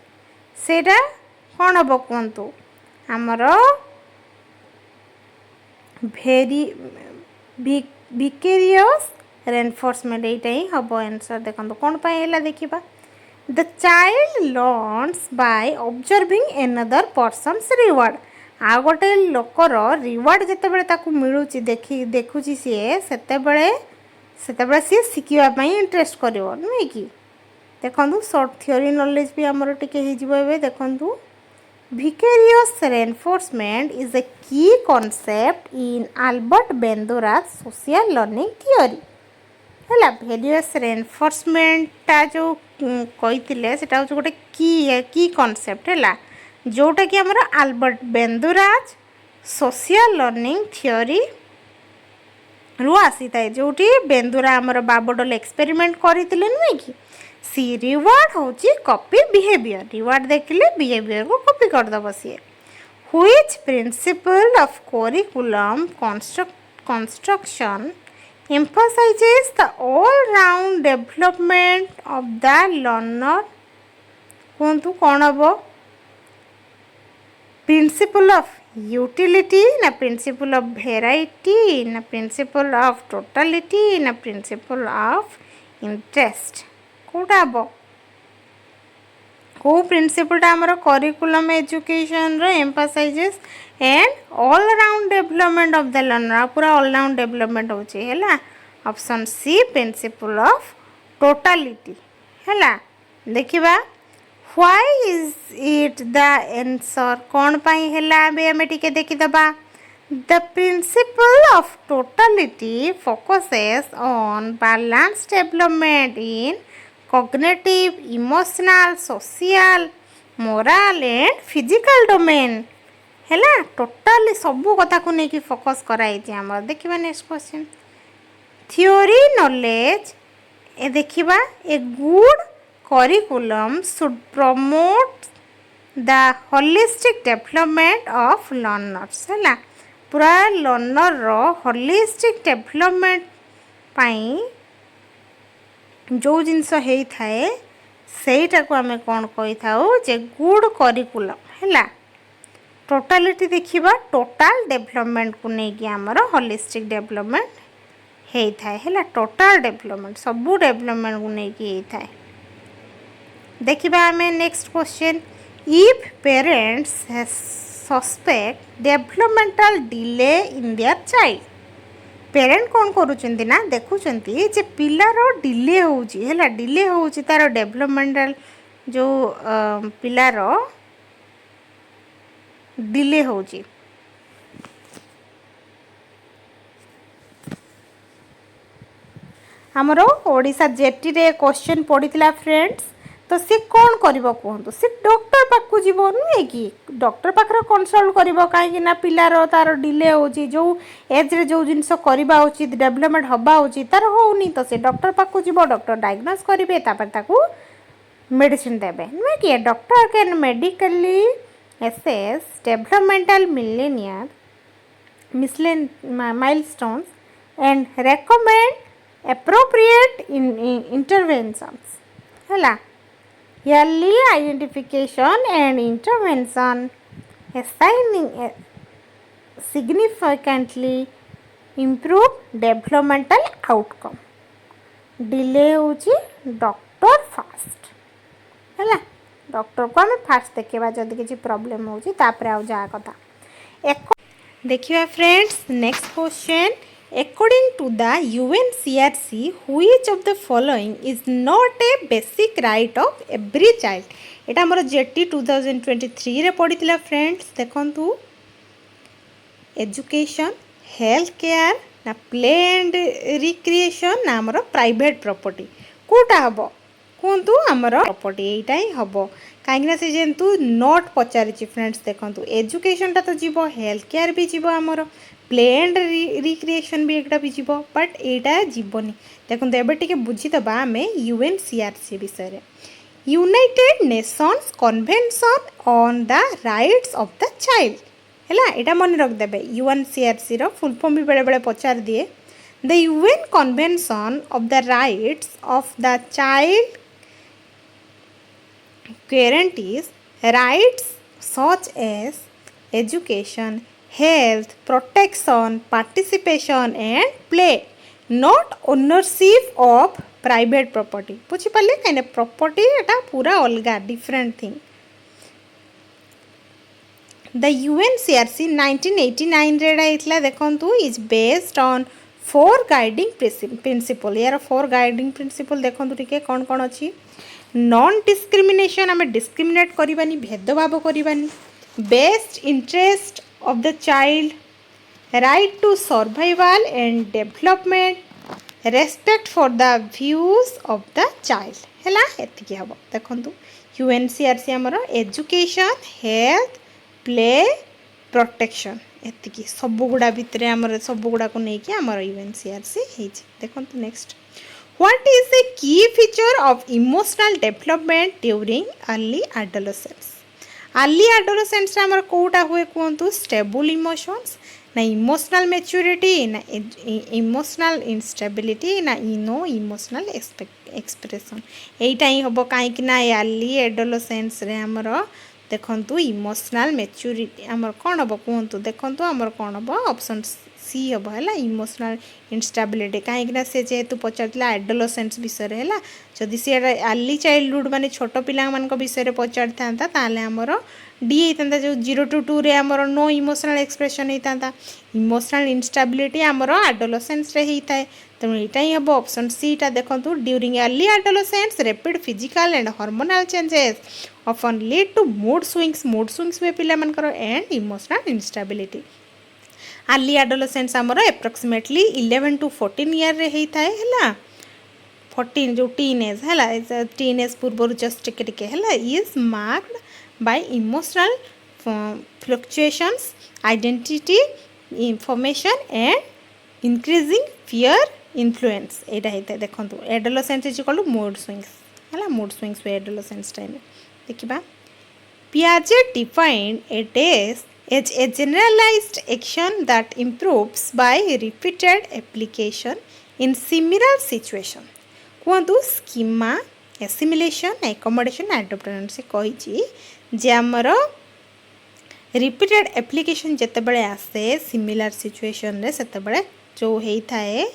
सेटा कोन हबो कोंतु हमर वेरी विकेरियस रेनफोर्समेंट एटा ही हबो आंसर देखंतु कोन पय हैला देखिबा the child learns by observing another person's reward आ गोटे लोकर रिवार्ड जिते बड़े ताकू मिलूची देखुची सी से शिखा इंटरेस्ट कर नुहे कि देखु सर्ट थियोरी नॉलेज भी आमर टिके देखु vicarious reinforcement is a key concept in Albert Bandura's social learning theory है वेरियस रेनफोर्समेंट टा जो कही से गोटे की कॉन्सेप्ट है जोटा कि आमर Albert Bandura's social learning theory रु आसी थाए जोटी बेंदुरा आमर बाबडल एक्सपेरिमेंट करते नुहे कि सी रिवार्ड होची कॉपी बिहेवियर रिवार्ड देखिले बिहेवियर को कॉपी करदब सी which principle of curriculum construction emphasizes the all round development of the learner कोंतु कौन हबो प्रिंसिपल ऑफ यूटिलिटी ना प्रिंसिपल ऑफ वेराइटी ना प्रिंसिपल ऑफ टोटालिटी ना प्रिंसिपल ऑफ इंटरेस्ट कोटा हबो को प्रिंसिपल आमर करिकुलम एजुकेशन रो emphasizes and all round development of the learner पूरा ऑल राउंड डेवलपमेंट होचे हैला option C principal of totality हैला देखिबा why is it the answer कौन पाई हैला बे हमें टिके देखि दबा the principal of totality focuses on balance development in cognitive, emotional, social, moral and physical domain हैला टोटाली सबू कथा को नहीं कि फोकस कराई आमर देखिबा next question theory knowledge a देखिबा a good curriculum should promote the holistic development of learners हैला पूरा लर्नर रो होलिस्टिक डेवलपमेंट पाई जो जिनस होता है सेटा को आम कौन कही था जे गुड करिकुलम है टोटालिटी देखिबा टोटाल डेवलपमेंट को लेकिन आमर होलिस्टिक डेवलपमेंट होता है टोटाल डेवलपमेंट सबू डेवलपमेंट को लेकिन होता है देखिबा आम next question if parents suspect developmental delay in their child parent कौन करुँच ना देखुं जे पिलार डिले होला डिले हो तार डेवलपमेंटल जो पिलार डिले हो आमर ओडिशा जेटी रे क्वेश्चन पड़ीला फ्रेंड्स तो सी कौन करिबो कहंतु सी डॉक्टर पाखु जीवो नुहे कि डॉक्टर पाखरे कंसल्ट करिबो काहे ना पिलार तार डिले होची जो एज रे जो जिंस करबा उचित डेवलपमेंट हबा उचित तार होउनी तो से डॉक्टर पाखु जीवो डॉक्टर डायग्नोस करिवे तापर ताकू मेडिसिन देबे नुहे कि doctor can medically assess developmental milestones and recommend appropriate interventions. Hela early identification and intervention assigning significantly improve developmental outcome. Delay होची डॉक्टर फास्ट है डॉक्टर को आम फास्ट देखा जदि किसी प्रॉब्लम होची तापर आउ जा कथा देखिए friends next question according to the UNCRC which of the following is not a basic right of every child एटा हमर जेटी 2023 रे पढ़ितिला फ्रेंड्स देखंतु एजुकेशन हेल्थ केयर ना प्ले एंड रिक्रिएशन ना आमर प्राइवेट प्रॉपर्टी कोटा हबो कहतु आमर प्रॉपर्टी एटा ही हबो कहीं से जेंतु नोट पचारि फ्रेंड्स देखंतु एजुकेशन टा तो जीवो हेल्थ केयर भी जीवो आमर प्ले एंड रिक्रिएशन भी एकटा भी जीवो बट एटा जीवनी देखंतु एबे टिके बुझी दबा आमे यूएनसीआरसी विषय रे United Nations convention on the rights of the child है यहाँ मन रखिदे यूएनसीआरसी रो फुल फॉर्म भी बेले बेले पचार दिए the UN convention of the rights of the child guarantees rights such as education, health, protection, participation and play, not ownership of private property. बुझी पाले कहीं प्रॉपर्टी एटा पूरा अलगा डिफरेंट थिंग. The UNCRC 1989 रेडा इतला देखंतु is based on 4 guiding principle. यार 4 guiding principle देखंतु टिके कौन कौन अच्छी नॉन डिस्क्रिमिनेशन आम डिस्क्रिमिनेट करबानी भेदभाव करबानी best interest of the child right to survival and development respect for the views of the child है एति हम देखो यूएनसीआरसी आमर एजुकेशन हेल्थ प्ले प्रोटेक्शन एति सबुगुड़ा भितर आमर सबुगुड़ा को लेकिन आमर यूएनसीआरसी देखो next What is a key feature of emotional development during early adolescence? Early adolescence रे हमर कोटा हुए कहतु stable emotions ना emotional maturity ना emotional instability ना no emotional expression एटा ही हबो काहे कि ना early adolescence रे हमर देखंतु इमोशनल मैच्योरिटी हमर कोन हबो कहतु देखंतु हमर कोन हबो ऑप्शन सी हम है इमोशनल इनस्टेबिलिटी कहीं से जेहेतु पचार एडोलसेंस विषय है जदि सी अर्ली चाइल्डहुड माने छोट पिला विषय पचार था आमर डी होता जो 0 to 2 रे आमर नो इमोशनल एक्सप्रेशन होता इमोशनल इनस्टेबिलिटी आमर एडोलसेंस रे होता है तेणु यहाँ ही हम ऑप्शन सी टा देखो during early adolescence rapid physical and hormonal changes often lead to mood swings हुए पिला and emotional instability early adolescence आमर एप्रोक्सीमेटली 11 to 14 ईयर रे होता है 14 जो टीन एज है टीन एज पूर्व जस्ट टिके है is marked by emotional fluctuations identity information and increasing fear influence एटा होता है देखो adolescence is equal to mood swings हुए एडोलसेंस टाइम देखा Piaget defined it as a generalized action that improves by repeated application in similar situation. कहतु schema assimilation accommodation adaptation से कही जे आमर रिपीटेड एप्लिकेशन जितेबाला आसे सिमिलर सिचुएशन रे सेतेबाला जो होता है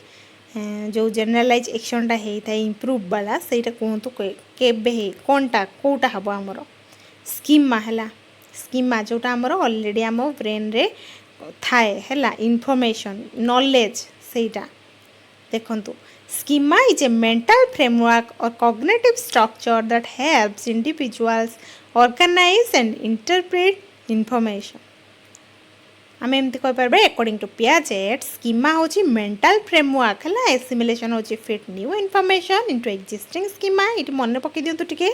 जो जनरलाइज एक्शनटा होता है इम्प्रूव वाला सेटा कहतु केबे कोनटा कोटा हम आमर स्कीमा है स्कीमा जोटा आमर ऑलरेडी आम ब्रेन रे थाए है इनफॉरमेशन नॉलेज सेटा देखंतु schema is a mental framework और cognitive structure that helps individuals organize and interpret information आम एमती कहि परबे अकॉर्डिंग टू पियाजेट स्कीमा होची मेंटल फ्रेमवर्क है एसिमिलेशन होची fit new information into existing schema it मन पकई दियंतु टिके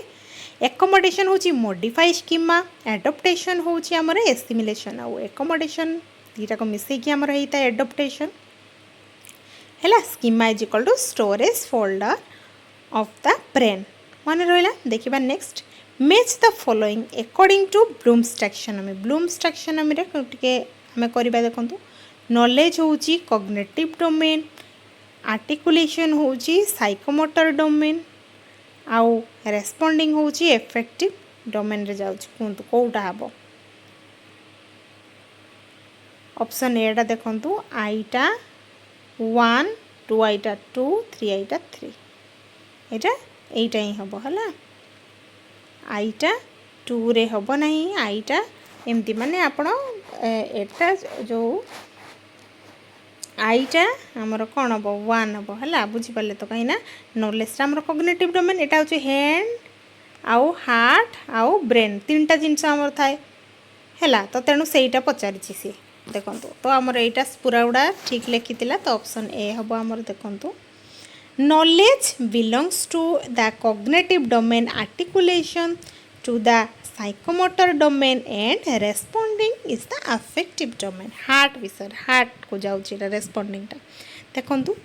एकोमोडेशन होची मॉडिफाई स्कीमा एडप्टेशन होची हमर एसिमिलेशन आ एकोमोडेशन दीटा को मिसे कि हमर हेता एडप्टेशन हैला schema is equal to storage folder of the brain मन रहला देखिबा next match the following according to Bloom's taxonomy. Bloom's taxonomy रे टिके हमें करबा देखंतु नॉलेज होची कॉग्निटिव डोमेन, आर्टिकुलेशन होची साइकोमोटर डोमेन, आउ रेस्पोंडिंग होची इफेक्टिव डोमेन रे जाउची। कोंतु कोउटा हबो ऑप्शन ए टा देखंतु आईटा 1 2 आईटा 2 3 आईटा 3 एटा एटा ही हबो हला। आईटा 2 रे हबो नहीं, आईटा एमती माने आपण एटा जो आईटा हमर कोन हबो 1 हबो हला। बुझी पाले तो कहिना नॉलेज हमर कॉग्निटिव डोमेन एटा होची हैंड आउ हार्ट आउ ब्रेन तीनटा जिंस हमर थाए हला। तो तेनु सेईटा पचारिछि से देखंतु। तो हमर एटा पूरा उडा ठीक लिखितिला तो ऑप्शन ए हबो हमर देखंतु। Knowledge belongs to the cognitive domain, articulation to the psychomotor domain and responding is the affective domain. Heart विषय हार्ट को जाउची रेस्पोंडिंग टा देखंतु।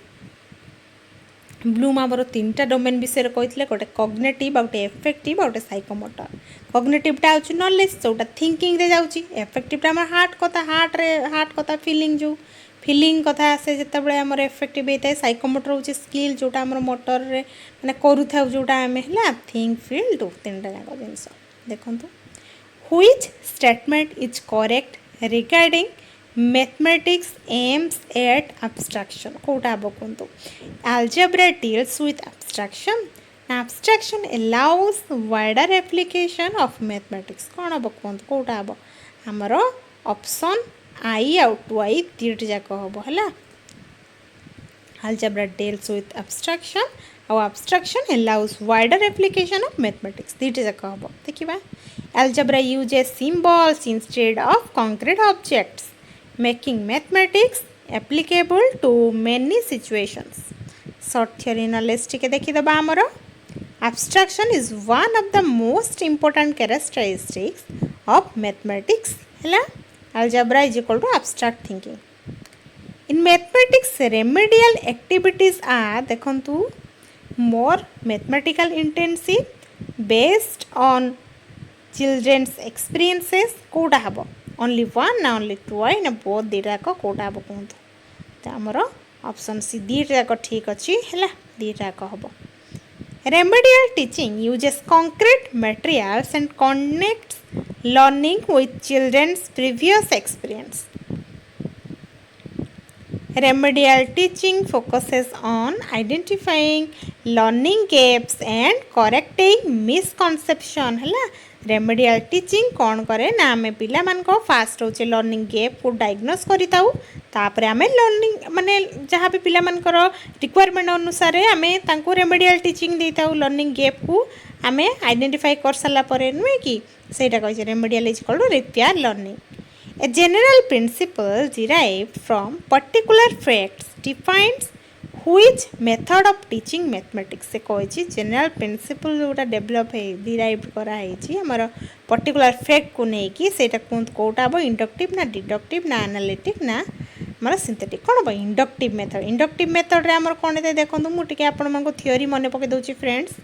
ब्लूम आमर 3टा डोमेन विषय कहते गोटे कॉग्निटिव गोटे इफेक्टिव गोटे साइकोमोटर। कॉग्निटिवटा हूँ नॉलेज जोटा थिंकिंग रे जाउची, इफेक्टिवटा आम हार्ट कथा हार्ट कथा फीलिंग जो फीलिंग कथा आसे जितेबाला आमर इफेक्टिव होता है। साइकोमोटर हूँ स्किल जोटा आम मोटर रे माने करूथा जोटा आम है थिंक फील डू 3टा जाक जिनस देखंतु। Which statement is correct regarding mathematics aims at abstraction कोटा हबो कोंतु। algebra deals with abstraction, abstraction allows wider application of mathematics कोन हबो कोंतु कोटा हबो हमरो ऑप्शन आई आउट टू आई 3 जाक हबो हला। algebra deals with abstraction और abstraction allows wider application of mathematics 3 जाक हबो देखिबा। algebra uses symbols instead of concrete objects, making mathematics applicable to many situations. Short theory knowledge टिके देखि दबा हमरो। Abstraction is one of the most important characteristics of mathematics हला। Algebra is equal to abstract thinking. In mathematics remedial activities are देखंतु more mathematical intensive based on children's experiences Kota हबो only 1 ना only 2 आई ना both दीटा को कोटा हबो कोंतु। तो हमरो option C दीटा को ठीक अछि हला दीटा को हबो। Remedial teaching uses concrete materials and connects learning with children's previous experience. Remedial teaching focuses on identifying learning gaps and correcting misconception हला। रेमेडियल टीचिंग कौन करे ना आमे पिला मान को फास्ट होचे लर्निंग गैप को डायग्नोस करिताउ तापरे आमे लर्निंग माने जहाँ भी पिला मान करो रिक्वायरमेंट अनुसार आमे तांको रेमेडियल टीचिंग देताउ लर्निंग गैप को आमे आइडेंटिफाई कर साला परे नुए कि सेटा कहै छै remedial is called repair learning. A general principle derived from particular facts defines which method of teaching mathematics से कही जनरल प्रिंसिपल जोटा डेवलप है डिराइव करा है पर्टिकुलर फैक्ट को लेकिन से कौटा हम इंडक्टिव ना डिडक्टिव ना एनालिटिक ना आम सिंथेटिक कौन हम इंडक्टिव मेथड रे आमर कौन है देखो मुझे आपण थियोरी मन पकई दूसरी friends.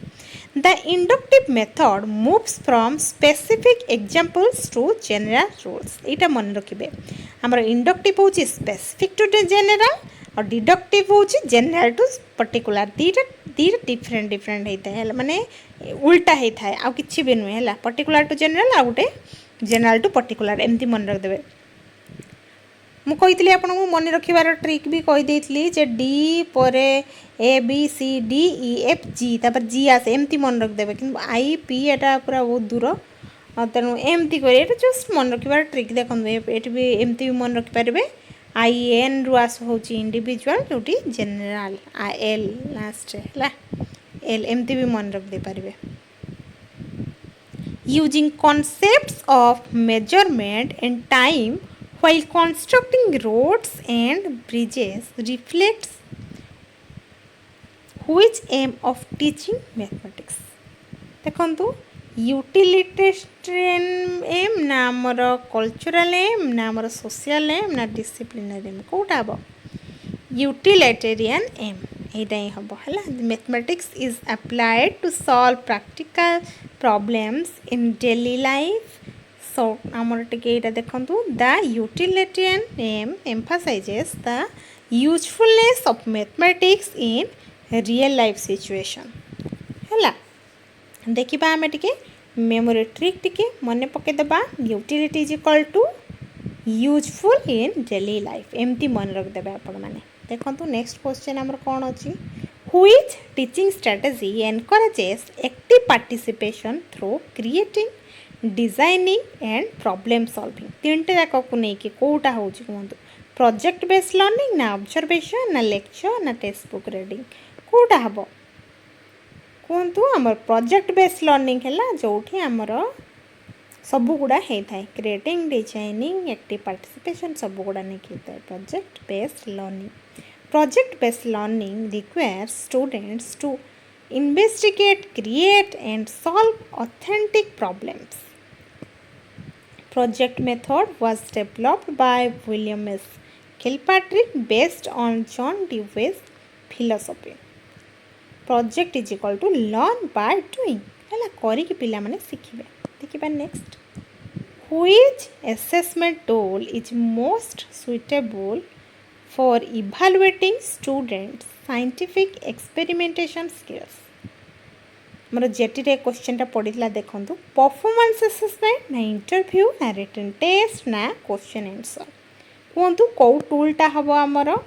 The inductive method moves from specific examples to general rules यहाँ मन रखिए आमर इंडक्टिव हूँ स्पेसिफिक टू जनरल और डिडक्टिव हूँ जनरल टू पर्टिकुलर दीटा डिफरेंट होता है माने उल्टा होता है आउ कि भी नुहे है पर्टिकुलर टू जनरल आ गोटे जनरल टू पर्टिकुलर एमती मन रखिदे। मुझे आपको मन रखार ट्रिक भी कहीदी जे डी पर A B C D E F G तापर जी आसे एमती मन रखिदे कि आई पी एटा पूरा बहुत दूर तेणु एमती कर जस्ट मन रखार ट्रिक देखो ये भी एमती भी मन रखिपारे आई एन रु आस हूँ इंडिविजुअल जोटी जनरल एल लास्ट है एल एमती भी मन रखी पारे। Using concepts of measurement and time while constructing roads and bridges reflects which aim of teaching mathematics। देखंतु यूटिलिटेरियन एम ना आमर कल्चरल एम ना आमर सोशल एम ना डिसिप्लिनरी एम कोटा हम यूटिलिटेरियन एम ଏଇଟା ହିଁ ହେବ ହେଲା। Mathematics is applied to solve practical problems in daily life. So ଆମର ଟିକେ ଏଇଟା ଦେଖନ୍ତୁ, the utilitarian aim emphasizes the usefulness of mathematics in real life situation ହେଲା। ଦେଖିବା ଆମେ ଟିକେ मेमोरी ट्रिक टिके मने पकेदेबा। Utility is equal to useful in daily life एमती मन रखिदेवे आपण मैंने। देखो नेक्स्ट क्वेश्चन आमर कौन अच्छी, which teaching strategy encourages active participation through creating designing and problem solving. तीनटा जाक को लेकिन कौटा हूँ कहतु, प्रोजेक्ट बेस्ड लर्निंग ना ऑब्जर्वेशन ना लेक्चर ना टेक्स्ट बुक रीडिंग, कौटा हम कहतु। आम प्रोजेक्ट बेस्ड लर्निंग है जो आमर सबुगुड़ा होता है, क्रिएटिंग डिजाइनिंग एक्टिव पार्टिसिपेशन सबुगुड़ा नहीं होता है project based learning. Project based learning requires students to investigate create and solve authentic problems. Project method was developed by William S Kilpatrick based on John Dewey's philosophy. Project is equal to learn by doing है करिक पिला माने शिखिबे। देखिबा next, which assessment tool is most suitable for evaluating students scientific experimentation skills. मोर जेटी रे question टा पडितला देखंतु, परफॉर्मेंस असेसमेंट ना इंटरव्यू ना रिटन टेस्ट ना क्वेश्चन आंसर, कहतु कौ टूलटा हम आमर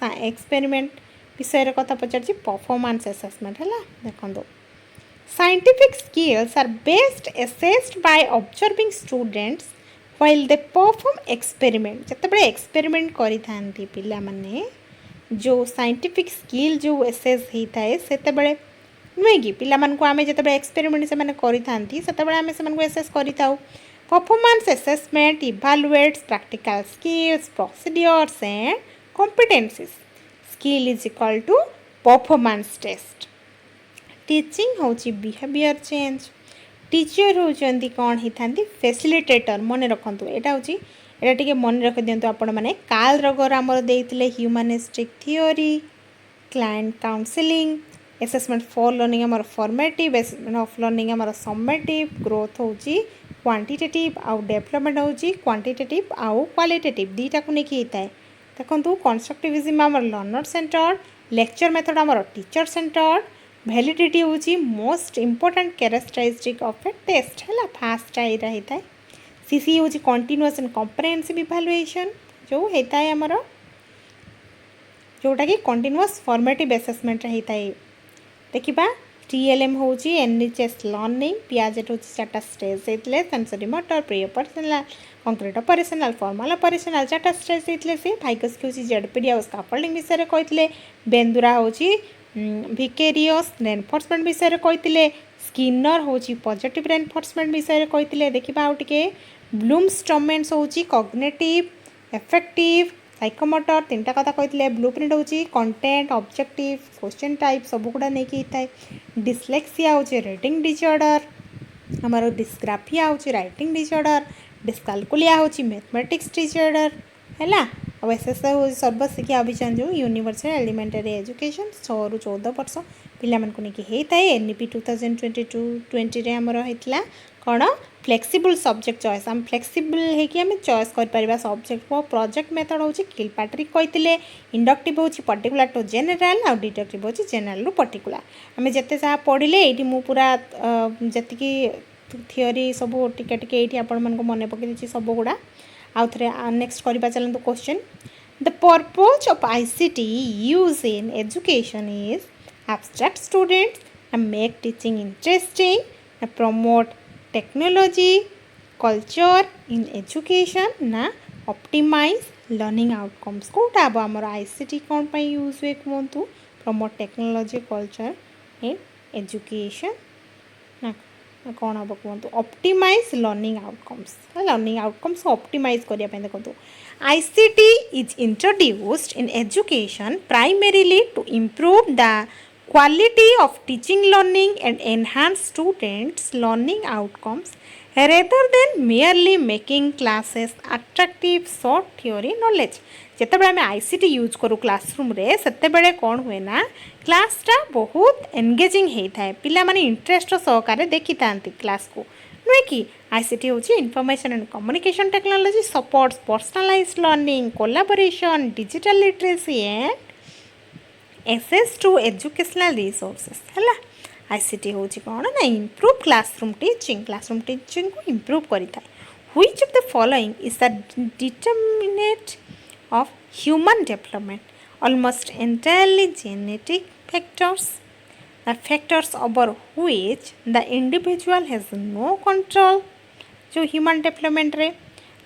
एक्सपेरिमेंट विषय कथा पचार परफॉर्मेंस असेसमेंट है। देखो scientific skills are best assessed by observing students while they perform experiment. जिते एक्सपेरिमेंट करि थांती पिला माने जो साइंटिफिक स्किल जो एसेस होता है से नुहे कि पिला मानकु आमे जिते एक्सपेरिमेंट से माने करि थांती सेते आमे से मानकु एसेस करि थाउ। Performance assessment evaluates practical skills procedures and competencies. Skill is equal to performance test. Teaching होची बिहेवियर चेंज। टीचर होचंदी कौन होता फैसिलिटेटर। मन रखु यहाँ हूँ यहाँ टे मन रखि दिंतु आपण मैंने कार्ल रगर आमर देते humanistic theory client counselling assessment for learning आमर फॉर्मेटिव असेसमेंट ऑफ लर्निंग आमर समेटिव ग्रोथ होची क्वांटिटेटिव आउ डेवलपमेंट होची क्वांटिटेटिव आउ क्वालिटेटिव दीटा को लेकिन होता है। देखो कंस्ट्रक्टिविज्म आमर लर्नर सेंटर्ड, लेक्चर मेथड आमर टीचर सेंटर्ड, वैलिडिटी होची most important characteristic of a test है फास्ट यहाँ होता है। सीसी होची कंटीन्यूअस एंड कॉम्प्रिहेंसिव इवैल्यूएशन जो होता है आमर जोटा कि कंटीन्यूअस फॉर्मेटिव असेसमेंट होता है। देखिबा टीएलएम होची एनएचएस लर्निंग, पियाजेट होची 4टा स्टेज होते sensory motor pre operational concrete operational formal operational 4टा स्टेज होते से। भाइकोस्की होची जेडपीडी और स्काफोल्डिंग विषय कहते। बेंदुरा होची विकेरियस रेनफोर्समेंट विषय कहते। स्किनर होची पॉजिटिव रेनफोर्समेंट विषय कहते। देखिबा आउ टिके ब्लूमस्टॉमेंट्स होची कॉग्निटिव एफेक्टिव साइकोमोटर 3टा कथा कहते। ब्लूप्रिंट होची कंटेंट ऑब्जेक्टिव क्वेश्चन टाइप सबुगुड़ा नहीं होता है। डिस्लेक्सिया होची रीडिंग डिसऑर्डर, हमारो डिस्ग्राफिया होची राइटिंग डिसऑर्डर, डिस्कालकुलिया होची मैथमेटिक्स डिसऑर्डर है। और एसएसए हो सर्वशिक्षा अभियान जो यूनिवर्सल एलिमेंटरी एजुकेशन 6 ରୁ 14 वर्ष पिला मानकु नेकी हेता है। एनईपी 2022-20 आमर होता कौन फ्लेक्सिबल सब्जेक्ट चॉइस। आम फ्लेक्सिबल होकि आम चॉइस कर सब्जेक्ट को। प्रोजेक्ट मेथड हूँ किलपाट्रिक कहते। इंडक्टिव हूँ पर्टिकुलर टू जेनेल आउ डिडक्टिव हूँ जेनेल रु पर्टिकुलर। आम जिते जहाँ पढ़ले ये मु पूरा जी थियोरी सब टिके टिके ये आपण मन मन पकई सबुगुड़ा आउ थे नेक्स्ट करवा चलते question. The purpose of ICT use in education is abstract students and make teaching interesting and promote technology culture in education ना optimize learning outcomes। कोटा अब आमर आईसीटी कौन पे यूज हुए कहतु, promote technology culture in education ना कौन हम कहतु ऑप्टिमाइज लर्निंग आउटकम्स ऑप्टिमाइज करने देखो। ICT is introduced in education primarily to improve the quality of teaching learning and enhance students learning outcomes rather than merely making classes attractive short theory knowledge। जिते आम ICT use करूँ classroom रे सेते बेले कौन हुए ना क्लासटा बहुत एंगेजिंग होता है पिला माने इंटरेस्ट सहकार देखी था क्लास को नुहे कि आईसीटी हूँ information and communication technology supports personalised learning collaboration digital literacy and access to educational resources है आईसीटी हूँ कौन ना इम्प्रूव क्लासरूम टीचिंग को इम्प्रूव करें which of the following is the determinant of human development almost entirely genetic factors the factors over which the individual has no control जो human development रे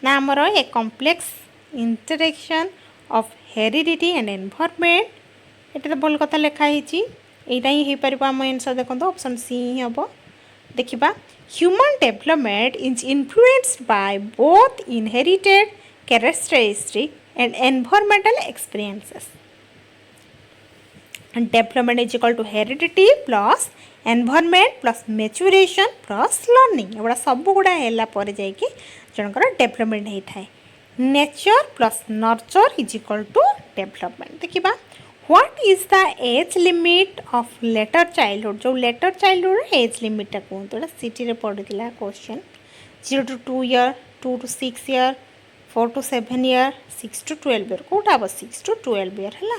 ना हमर ए complex interaction of heredity and environment एटा तो भल कथा लिखा हिची एटा ही परबो हम आंसर देखो ऑप्शन सी ही हबो देखिबा human development is influenced by both inherited characteristics and environmental experiences. And development is equal to heredity plus environment plus maturation plus learning. एवढा सब गुड़ा हैला पर जाइए जनकर डेवलपमेंट होता है nature plus nurture is equal to development देखिबा what is the age limit of later childhood जो लेटर चाइल्डहुड एज लिमिट टा कहतो सिटी रे पढ़िला question 0 to 2 year 2 to 6 year 4 to 7 year 6 to 12 year कोटा अब 6 to 12 year है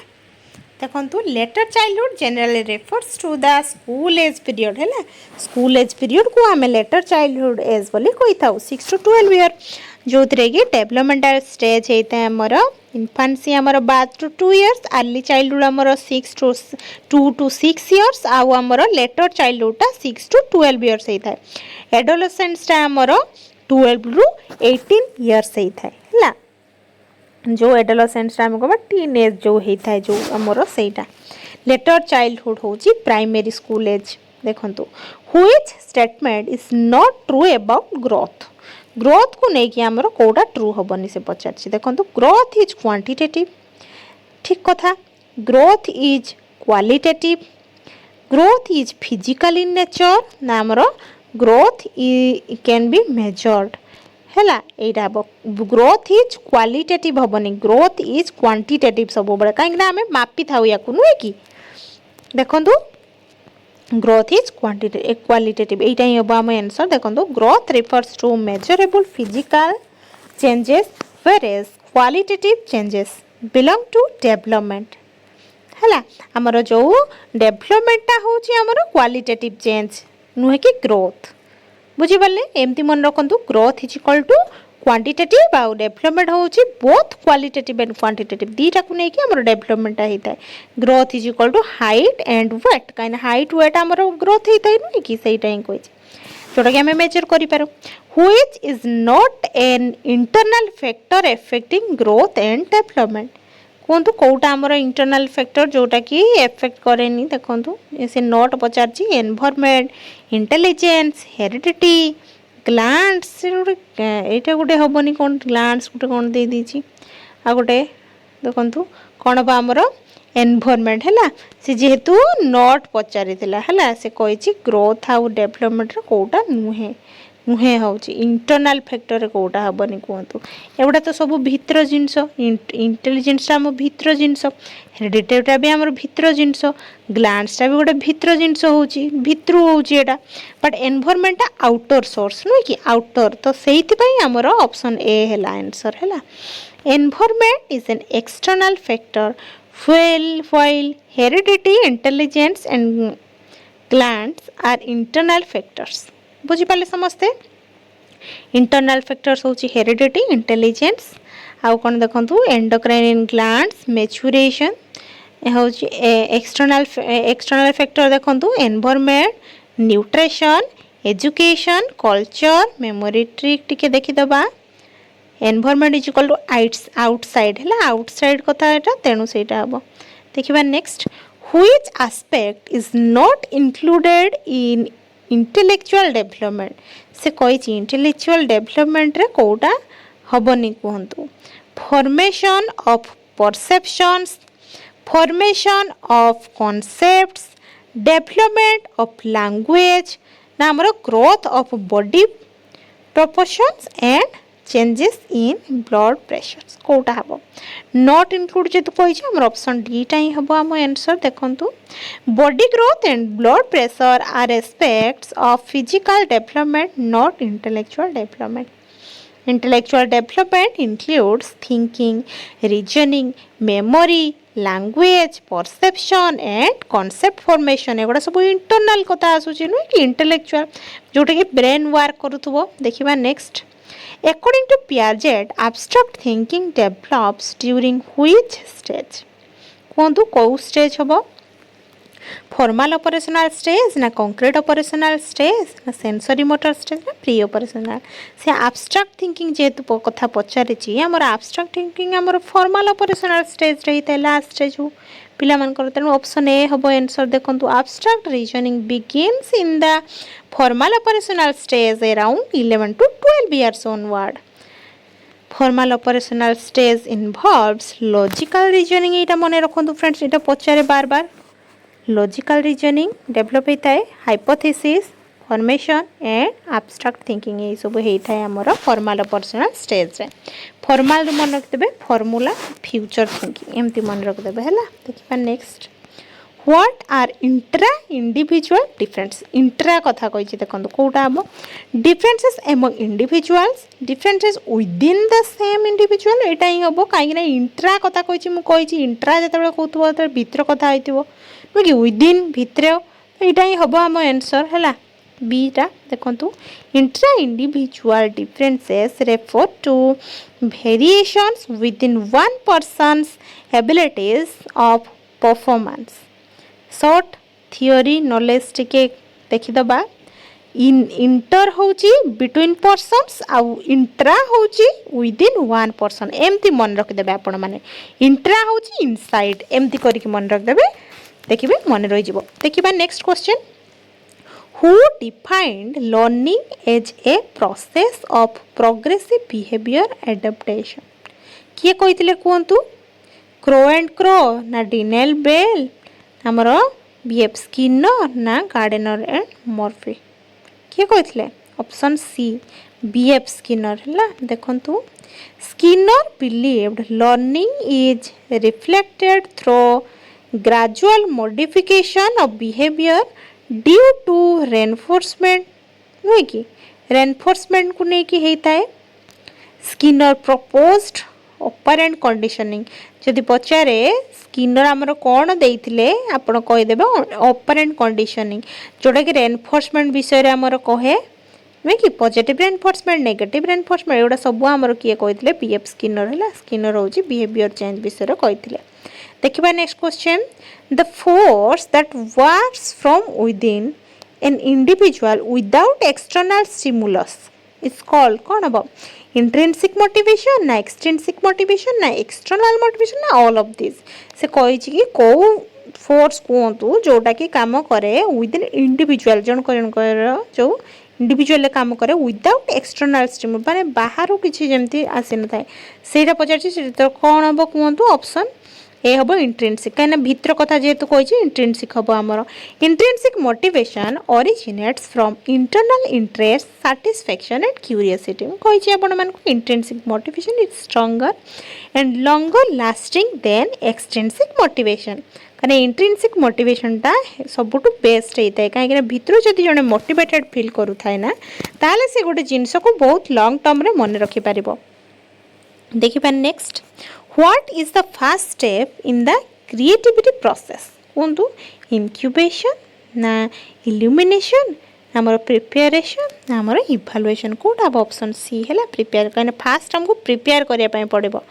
देखो later childhood generally refers to the school age period है स्कूल एज पीरियड को आम लेटर चाइल्डहुड एज बोली कही था 6 to 12 year जो थे कि डेवलपमेंटल स्टेज होता है आमर इन्फान्सी आमर birth to 2 years early childhood आमर 2 to 6 years आउ आमर लेटर चाइल्डहुडा 6 to 12 years होता है एडोलेसेंसटा आमर 12 ରୁ 18 years होता है जो एडोलेसेंस आम कह टीन एज जो होता है जो आमर सेटा लेटर चाइल्डहुड हूँ प्राइमरी स्कूल एज देखो which statement is not true about growth को लेकिन आमर कौटा ट्रू हेनी से पचार देखो ग्रोथ इज क्वांटिटेटिव ठीक कथा growth is qualitative growth is physical in nature ना आमर ग्रोथ कैन बी मेजर्ड है ग्रोथ इज क्वालिटेटिव हेनी ग्रोथ इज क्वांटिटेटिव सब बड़े कहीं आम मापी था या नुहे कि देखो ग्रोथ इज क्वालिटेटिव यहीटा ही हम आम आंसर देखो growth refers to measurable physical changes whereas qualitative changes belong to development है आमर जो डेवलपमेंटा हूँ आमर क्वालिटेटिव चेंज नुहे कि ग्रोथ बुझीपारे एमती मन रखु growth is equal to quantitative आउ डेवलपमेंट हूँ बोथ क्वालिटेटिव एंड क्वांटिटेटिव दीटा को लेकिन आमर डेवलपमेंट होता है growth is equal to height and weight कहीं हाइट वेट आमर ग्रोथ होता है नुहे कि सहीटा ही कही जोटा कि आम मेजर कर which is not an internal factor affecting growth and development कहतु कौटा आमर इंटरनल फैक्टर जोटा कि एफेक्ट करे देखो से नोट पचार एनवायरनमेंट इंटेलिजेंस हेरिडिटी ग्लांड्स यहाँ गोटे हेनी कौन ग्लांड्स गोटे कौन दे दीची आ गोटे देखो कौन बा आमर एनवायरनमेंट है सी जेहेतु नोट पचारि है से कही ग्रोथ आउ डेवलपमेंट कौटा नुहे नुहे हूँ इंटरनल फैक्टर कौटा हेनी कहतु एगुड़ा तो सब भितर जिनस इंटेलिजेंसटा आम भितर जिनस हेरिडिटीटा भी आम भितर जिनस ग्लांड्सटा भी गोटे भितर जिनस हूँ भितर होटा बट एनवायरनमेंटा आउटर सोर्स नुहे कि आउटर तो से आमर ऑप्शन ए है आंसर है environment is an external factor while heredity intelligence and glands are internal factors बुझीपारे समस्ते इंटरनल फैक्टर्स हूँ हेरिडिटी इंटेलिजेंस आउ कौन देखो एंडोक्राइन ग्लैंड्स मैच्यूरेशन हूँ एक्सटर्नल फैक्टर देखो environment nutrition education culture memory trick टिके देखीदबा environment is equal to outside है आउटसाइड कथा एटा तेणु सेटा हम देखिबा next which aspect is not included in intellectual development से कही इंटेलेक्चुअल डेवलपमेंट रे कोटा हबनी कहतु formation of perceptions formation of concepts development of language ना हमर growth of body proportions and changes in blood pressure कोटा हम नॉट इंक्लूड जेतु कही हमर ऑप्शन डी टा ही हम आम आंसर देखंतु body growth and blood pressure are aspects of physical development not intellectual development Intellectual development includes thinking, reasoning, memory, language, perception and concept formation एगुड़ा सब internal कथा आसुची नुहे कि इंटेलेक्चुअल जोटा कि ब्रेन वर्क करूथबो देखिबा next According to Piaget, abstract thinking develops during which stage? कहतु कौ स्टेज हम फॉर्मल ऑपरेशनल स्टेज ना कंक्रीट ऑपरेशनल स्टेज ना सेंसरी मोटर स्टेज ना प्री ऑपरेशनल से एब्स्ट्रैक्ट थिंकिंग जेतु कथा पचारिछि हमर एब्स्ट्रैक्ट थिंकिंग हमर फॉर्मल ऑपरेशनल स्टेज रही लास्ट स्टेज पिला मानकर तेणु ऑप्शन ए हम आंसर देखंतु abstract reasoning begins in the formal operational stage around 11 to 12 years onward. Formal operational stage involves logical reasoning एटा मने रखंतु फ्रेंड्स एटा पचारे बार बार लॉजिकल रीजनिंग डेवलप होता है hypothesis formation and abstract thinking ये सब होता है आमर फॉर्मल ऑपरेशनल स्टेज रे फॉर्मल मन रखिदे फॉर्मूला फ्यूचर थिंकिंग एमती मन रखिदे हैला देखिबा next what are intra individual difference intra कथा कहिछि देखंतु कोटा हम differences among individuals differences within the same individual एटा ही हबो काहे ना इंट्रा कथा कहिछि मु कहिछि इंट्रा जतबे कहतबो त भीतर कथा होइतिबो कि विदिन भितर यहाँ ही हम आम आंसर है बीटा देखु intra individual differences refer to variations within one person's abilities of performance short theory knowledge टिके देखीदबा इंटर होची बिटवीन पर्सन्स आउ इंट्रा होची विदिन वन पर्सन एमती मन रखिदेबे आपण माने इंट्रा होची इनसाइड एमती करके मन रखिदेबे देखिए मन रही देखिए next question who defined learning as a process of progressive behaviour adaptation किए कही कहतु क्रो एंड क्रो ना डिनेल बेल आमर बीएफ स्किनर ना गार्डनर एंड मर्फी किए कही ऑप्शन सी बीएफ स्किनर है देखु Skinner believed learning is reflected through gradual modification of behavior due to reinforcement नुहे कि reinforcement को नहीं कि होता है स्किनर proposed operant conditioning जदि पचारे स्किनर आमर कौन देइथिले आपण कहि देबे operant conditioning जोटा कि reinforcement विषय रे आमर कहे नुहे कि पॉजिटिव रेनफोर्समेंट नेगेटिव रेनफोर्समेंट एगुड़ा सब आमर किए कही बीएफ स्किनर है स्किनर हूँ बिहेवियर चेंज विषय कही देखिबा next question the force that works from within an individual without external stimulus is called कौन हम इंट्रिंसिक मोटिवेशन ना एक्सट्रिंसिक मोटिवेशन ना एक्सटर्नल मोटिवेशन ना ऑल ऑफ दिस से कही कि कौ फोर्स कहतु जोटा कि काम करे विदिन इंडिविजुअल जनकर जो इंडिविजुअल काम करे विदाउट एक्सटर्नल स्टिमुलस माने बाहर किसी जमती आसी न थाए सेटा पचार तो कौन हम कहतु ऑप्शन ए हम इंट्रिंसिक कहीं भितर कथा जेहेतु कही इंट्रिंसिक हम आमर intrinsic motivation originates from internal interest satisfaction and curiosity कही आपण मानक intrinsic motivation is stronger and longer lasting than extrinsic motivation कहीं इंट्रिंसिक मोटिवेशनटा सबुठ बेस्ट होता है कहीं भितर जब जड़े मोटिवेटेड फील करूए ना ताले से गोटे जिनस को बहुत लॉन्ग टर्म रे मन रखिपर देखिए next what is the first step in the creativity process कहतु इनक्यूबेशन ना इल्यूमिनेशन आमर प्रिपेरेसन आमर इभालुएशन कौटा ऑप्शन सी है प्रिपेयर कहीं फास्ट हमको प्रिपेयर करने पड़ो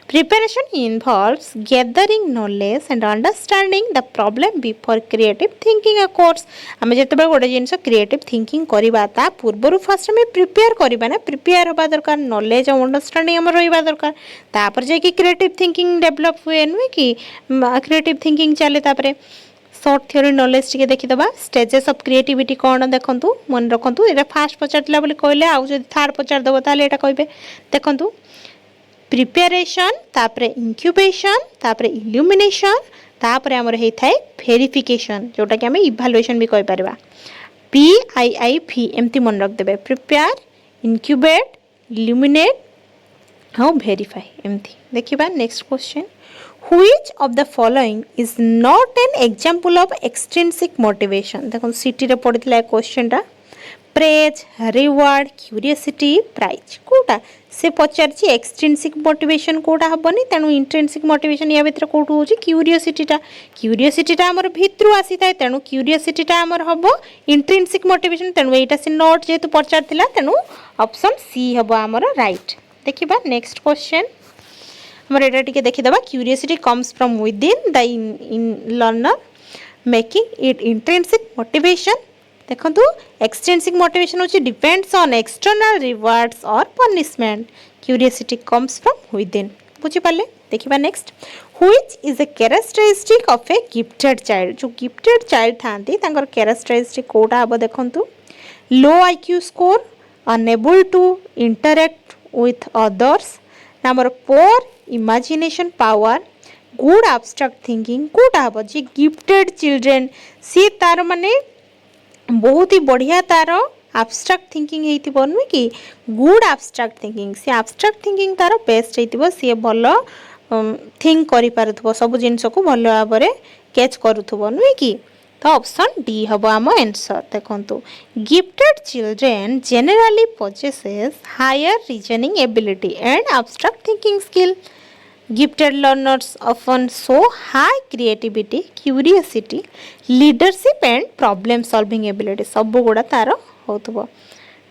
preparation involves gathering knowledge and understanding the problem before creative thinking of course आम जो गोटे जिनस क्रिएटिव थिंकिंग करवा ता पूर्वर फास्ट आम प्रिपेयर करवा ना प्रिपेयर हवा दरकार नॉलेज और अंडरस्टैंडिंग आम रहा दरकार तापर जाकि क्रिएटिव थिंकिंग डेवलप हुए नुहे कि क्रिएटिव थिंकिंग चले तापर शॉर्ट थियोरी नॉलेज टिके देखीदबा स्टेजेस ऑफ क्रिएटिविटी कौन देखंतु मन रखंतु एटा फास्ट पचारला बोली कहले आउ जदि थर्ड पचार दबो ताले एटा कहबे देखंतु प्रिपेरेशन तापर इंक्यूबेशन तापर इल्यूमिनेशन तापर हमर हे थाए वेरिफिकेशन जोटा कि हमें इवैल्यूएशन भी कहि परबा PIIV एमती मन रख देबे प्रिपेयर इंक्यूबेट इल्यूमिनेट हाँ वेरीफाई एमती देखिबा next question which of the following is not an example of extrinsic motivation देखो सिटी रे पड़ितला क्वेश्चन प्रेज रिवार्ड क्यूरियोसिटी प्राइज कोटा से पचारछि एक्सट्रिंसिक मोटिवेशन कोटा हबनी तेणु इंट्रिंसिक मोटिवेशन या भितर कोठु होछि क्यूरियोसिटीटा हमर भितरु आसी थाए तेणु क्यूरियोसिटीटा हमर हबो इंट्रिंसिक मोटिवेशन तेणु एटा से नॉट जेतु पचारथिला तेणु ऑप्शन सी हबो हमर राइट देखिबा नेक्स्ट क्वेश्चन हमर एटा टिके देखिदबा curiosity comes from within the learner making it intrinsic motivation देखो एक्सट्रिंसिक मोटिवेशन होची डिपेंड्स ऑन एक्सटर्नल रिवार्ड्स और punishment curiosity comes from within बुझी पाले देखिबा next which is a characteristic of a gifted child जो gifted child थांती तांकर characteristic कोटा हबो देखंतु low IQ score unable to interact with others number poor imagination power good abstract thinking कोटा हबो जे गिफ्टेड चिल्ड्रेन सी तार माने बहुत ही बढ़िया तार एब्स्ट्रैक्ट थिंकिंग हेतिबो नुहे कि गुड एब्स्ट्रैक्ट थिंकिंग से एब्स्ट्रैक्ट थिंकिंग तार बेस्ट हेतिबो सी भलो थिंक करि पारुथबो सब जिंस को भलो भाबरे कैच करूथबो नुहे कि तो ऑप्शन डी हबो आम आंसर देखंतु gifted children generally possesses higher reasoning ability and abstract thinking skill. Gifted learners often show high creativity, curiosity, leadership and problem solving ability. सब गुड़ा तार होतबो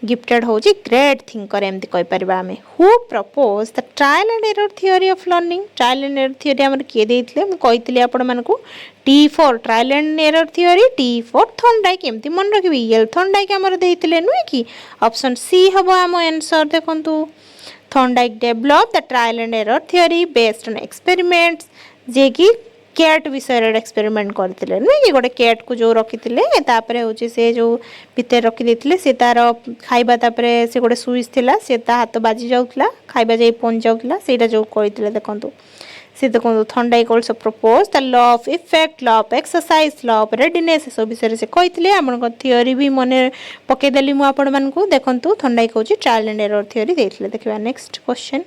गिफ्टेड होची ग्रेट थिंकर एमती कहि परबा हमें who propose the trial and error theory of learning trial and error theory हमर के देइतले मु कहितली आपण मानको T for trial and error theory T for Thorndike एमती मन रखबी एल थॉर्नडाइक हमर देइतले नुहे कि ऑप्शन सी हबो हम आंसर देखंतु Thorndike developed the trial and error theory based on experiments जे कि कैट विषय एक्सपेरिमेंट करथिले नुहे कि गोटे कैट को जो रखिथिले तापरे होची से जो भितर रखि देथिले से तार खाइबा तापरे से गोटे सुइच थिला से ता हाथ बाजी जाउथला खाइबा जाई पहुंच जाउथला सेटा जो कहिथिले देखंतु से देखो Thorndike also proposed the law of effect, law of exercise, law of readiness सब विषय से कहिथिले हमन थ्योरी भी मने पके देली मु आपण मान को देखंतु Thorndike होची ट्रायल एंड एरर थ्योरी देथिले देखिबा next question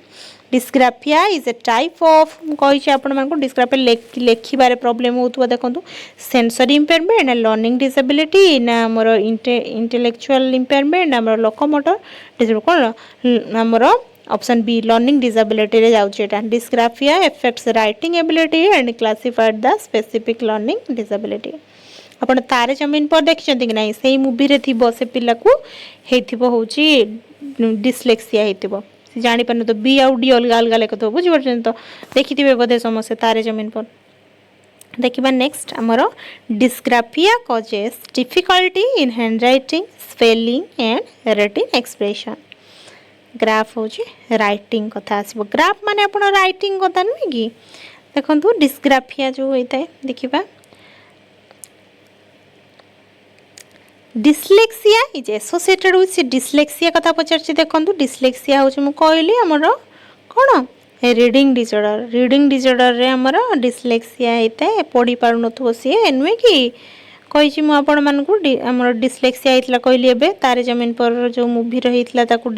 dysgraphia is a type of कहि आपण मान को डिस्ग्राफिया लेखिबारे प्रॉब्लम होतबो देखंतु sensory impairment and learning disability ना हमर इंटेलेक्चुअल इंपेयरमेंट हमर लोकोमोटर डिसेबिलिटी कोन हमर ऑप्शन बी लर्निंग डिसेबिलिटी रे जाउची एटा dysgraphia affects writing ability and classified the specific learning disability आपण तारे जमीन पर देखछंती कि नाही सेही मूवी रे थिबो से पिला को हेथिबो होची डिस्लेक्सिया हेथिबो से जानि पन तो बी आउ डी अलग अलग लेखतो बुझि परछन तो देखिथिबे बोधे समस्या तारे जमीन पर देखिबा नेक्स्ट हमरो dysgraphia causes difficulty in handwriting spelling and written expression graph होची राइटिंग कथा आसीबो ग्राफ माने आपण राइटिंग कथा नुहे कि देखंतु डिस्ग्राफिया जो होइताय देखिबा dyslexia is associated with dyslexia कथा पचरछि देखंतु डिस्लेक्सिया होची मु कहली हमरो कोन रीडिंग डिसऑर्डर रे हमरो डिस्लेक्सिया हेताय पढी पारु नथबो से नुहे कि कहि मु आपण मान को हमर डिस्लेक्सिया हितला कहली एबे तारे जमीन पर जो मूवी रहितला ताकू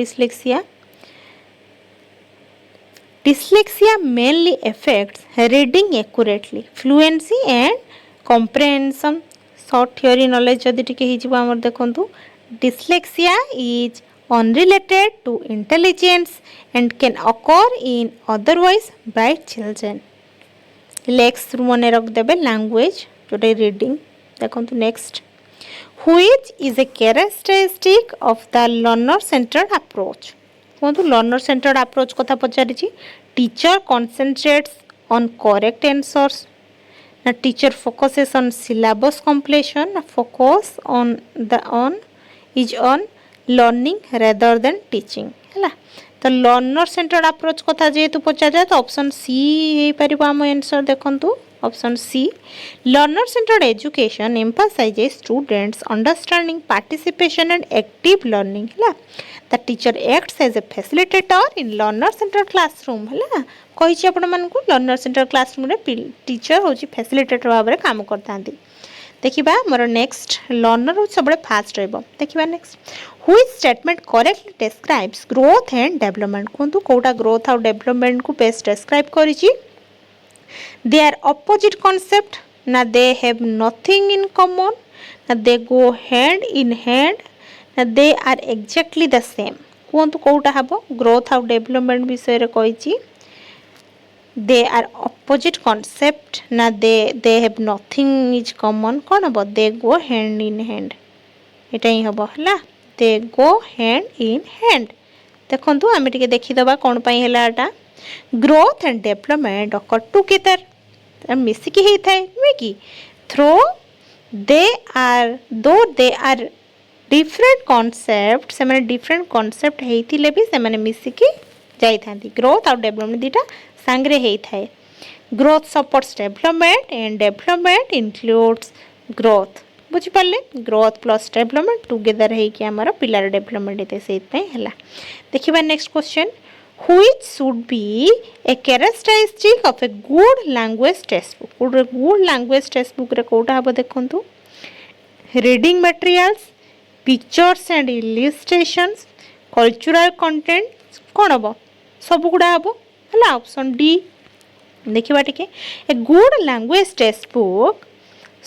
dyslexia mainly affects reading accurately fluency and comprehension short theory knowledge जदी टिके हिजिबो हमर देखंतु dyslexia is unrelated to intelligence and can occur in otherwise bright children लेक्स मने रख देबे लैंग्वेज जोटे रीडिंग देखंतु next which is a characteristic of the learner centred approach कोंतु लर्नर सेंटर्ड अप्रोच कथा पचारि छी teacher concentrates on correct answers ना teacher focuses on syllabus completion ना focus on learning rather than teaching हैला तो लर्नर सेंटर्ड अप्रोच कथा जेतु पचारे तो ऑप्शन सी हे परिबो हम आंसर देखंतु option C learner centred education emphasises students understanding participation and active learning हैला the teacher acts as a facilitator in learner centred classroom हैला कहि छी आपण मन को लर्नर सेंटर्ड क्लासरूम रे टीचर होची फैसिलिटेटर भाबरे काम करतांती देखिबा मोर नेक्स्ट लर्नर सब फास्ट रहबो देखिबा next which statement correctly describes growth and development कोंतु कोटा ग्रोथ और डेवलपमेंट को बेस्ट डिस्क्राइब करिछि दे आर ऑपोजिट कांसेप्ट ना they have nothing in common ना they go hand in hand ना they are exactly the same कोंतु कोटा हबो ग्रोथ और डेवलपमेंट विषय रे कहिछि they are opposite concept ना they have nothing is common कौन हम they go hand in hand एटा ही हम हला they go hand in hand देखो तो आम टे देखी दबा कौन पाई हला एटा growth and development occur together मिसिकी ही थाए नुहे कि through they are different concept से माने different concept है थी ले भी से माने मिसिकी जाई थांती growth और development दीटा सांगरे हे थाए growth supports development and development includes growth बुझी पाले ग्रोथ प्लस डेवलपमेंट टुगेदर हे कि हमर पिलर डेवलपमेंट हेते सेत पे हला देखिबा next question which should be a characteristic of a good language textbook good language textbook रे कोटा हबो देखंतु reading materials pictures and illustrations cultural content कोन हबो सब गुडा हबो हला ऑप्शन डी देखिबा टिके a good language text book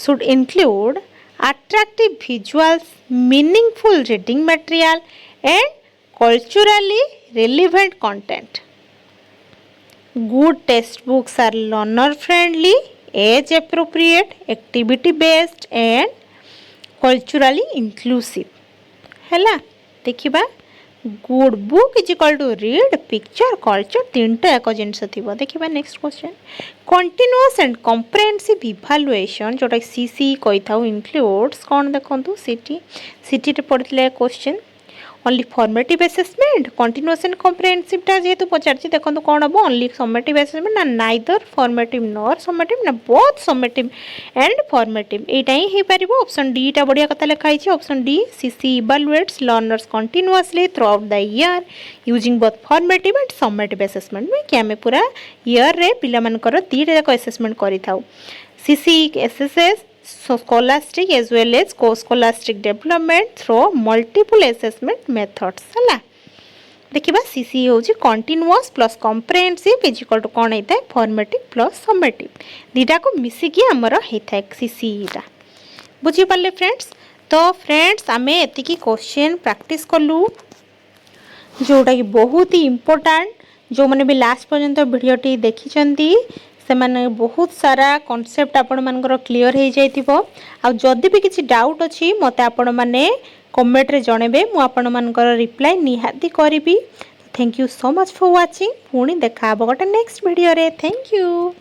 should include attractive visuals meaningful reading material and culturally relevant content good textbook are learner friendly age appropriate activity based and culturally inclusive हला देखिबा good book is equal to read picture culture तीनटा एक जिनस थिबो देखिबा next question continuous and comprehensive evaluation जोटा CC कहि थाउ इंक्लूड्स कोन देखंतु सिटी रे पड़थिले question only formative assessment continuous and comprehensive ता जेतु पचारछि देखंतु कोन हबो ओनली समेटिव असेसमेंट ना नाइदर फॉर्मेटिव नॉर समेटिव ना both summative and formative Etah he hey परिबो option D टा बढ़िया कथा लिखा हिछि option D CC evaluates learners continuously throughout the year using both formative and summative assessment में कि हमें पूरा ईयर रे पिला मानकर तीटा जाक असेसमेंट करि थाउ सीसी एसएसएस scholastic as well as co-scholastic development through multiple assessment methods हला देखिबा सीसी होची continuous plus comprehensive is equal to कोन हेता फॉर्मेटिव प्लस समेटिव दीटा को मिसी की हमर हेता सीसी टा बुझी पाले फ्रेंड्स तो फ्रेंड्स आमे एति की क्वेश्चन प्रैक्टिस करलु जोटा कि बहुत ही इंपोर्टेंट जो माने भी लास्ट पर्यंत वीडियो टी देखि चंती से माने बहुत सारा कॉन्सेप्ट आपण मानकर क्लियर हो जाइतिबो आ जदि भी किछि डाउट अछि मते आपण माने कमेंट रे जणेबे मु आपण मानकर रिप्लाई निहाती करिबी thank you so much for watching पुणी देखा बगटे नेक्स्ट वीडियो रे थैंक यू।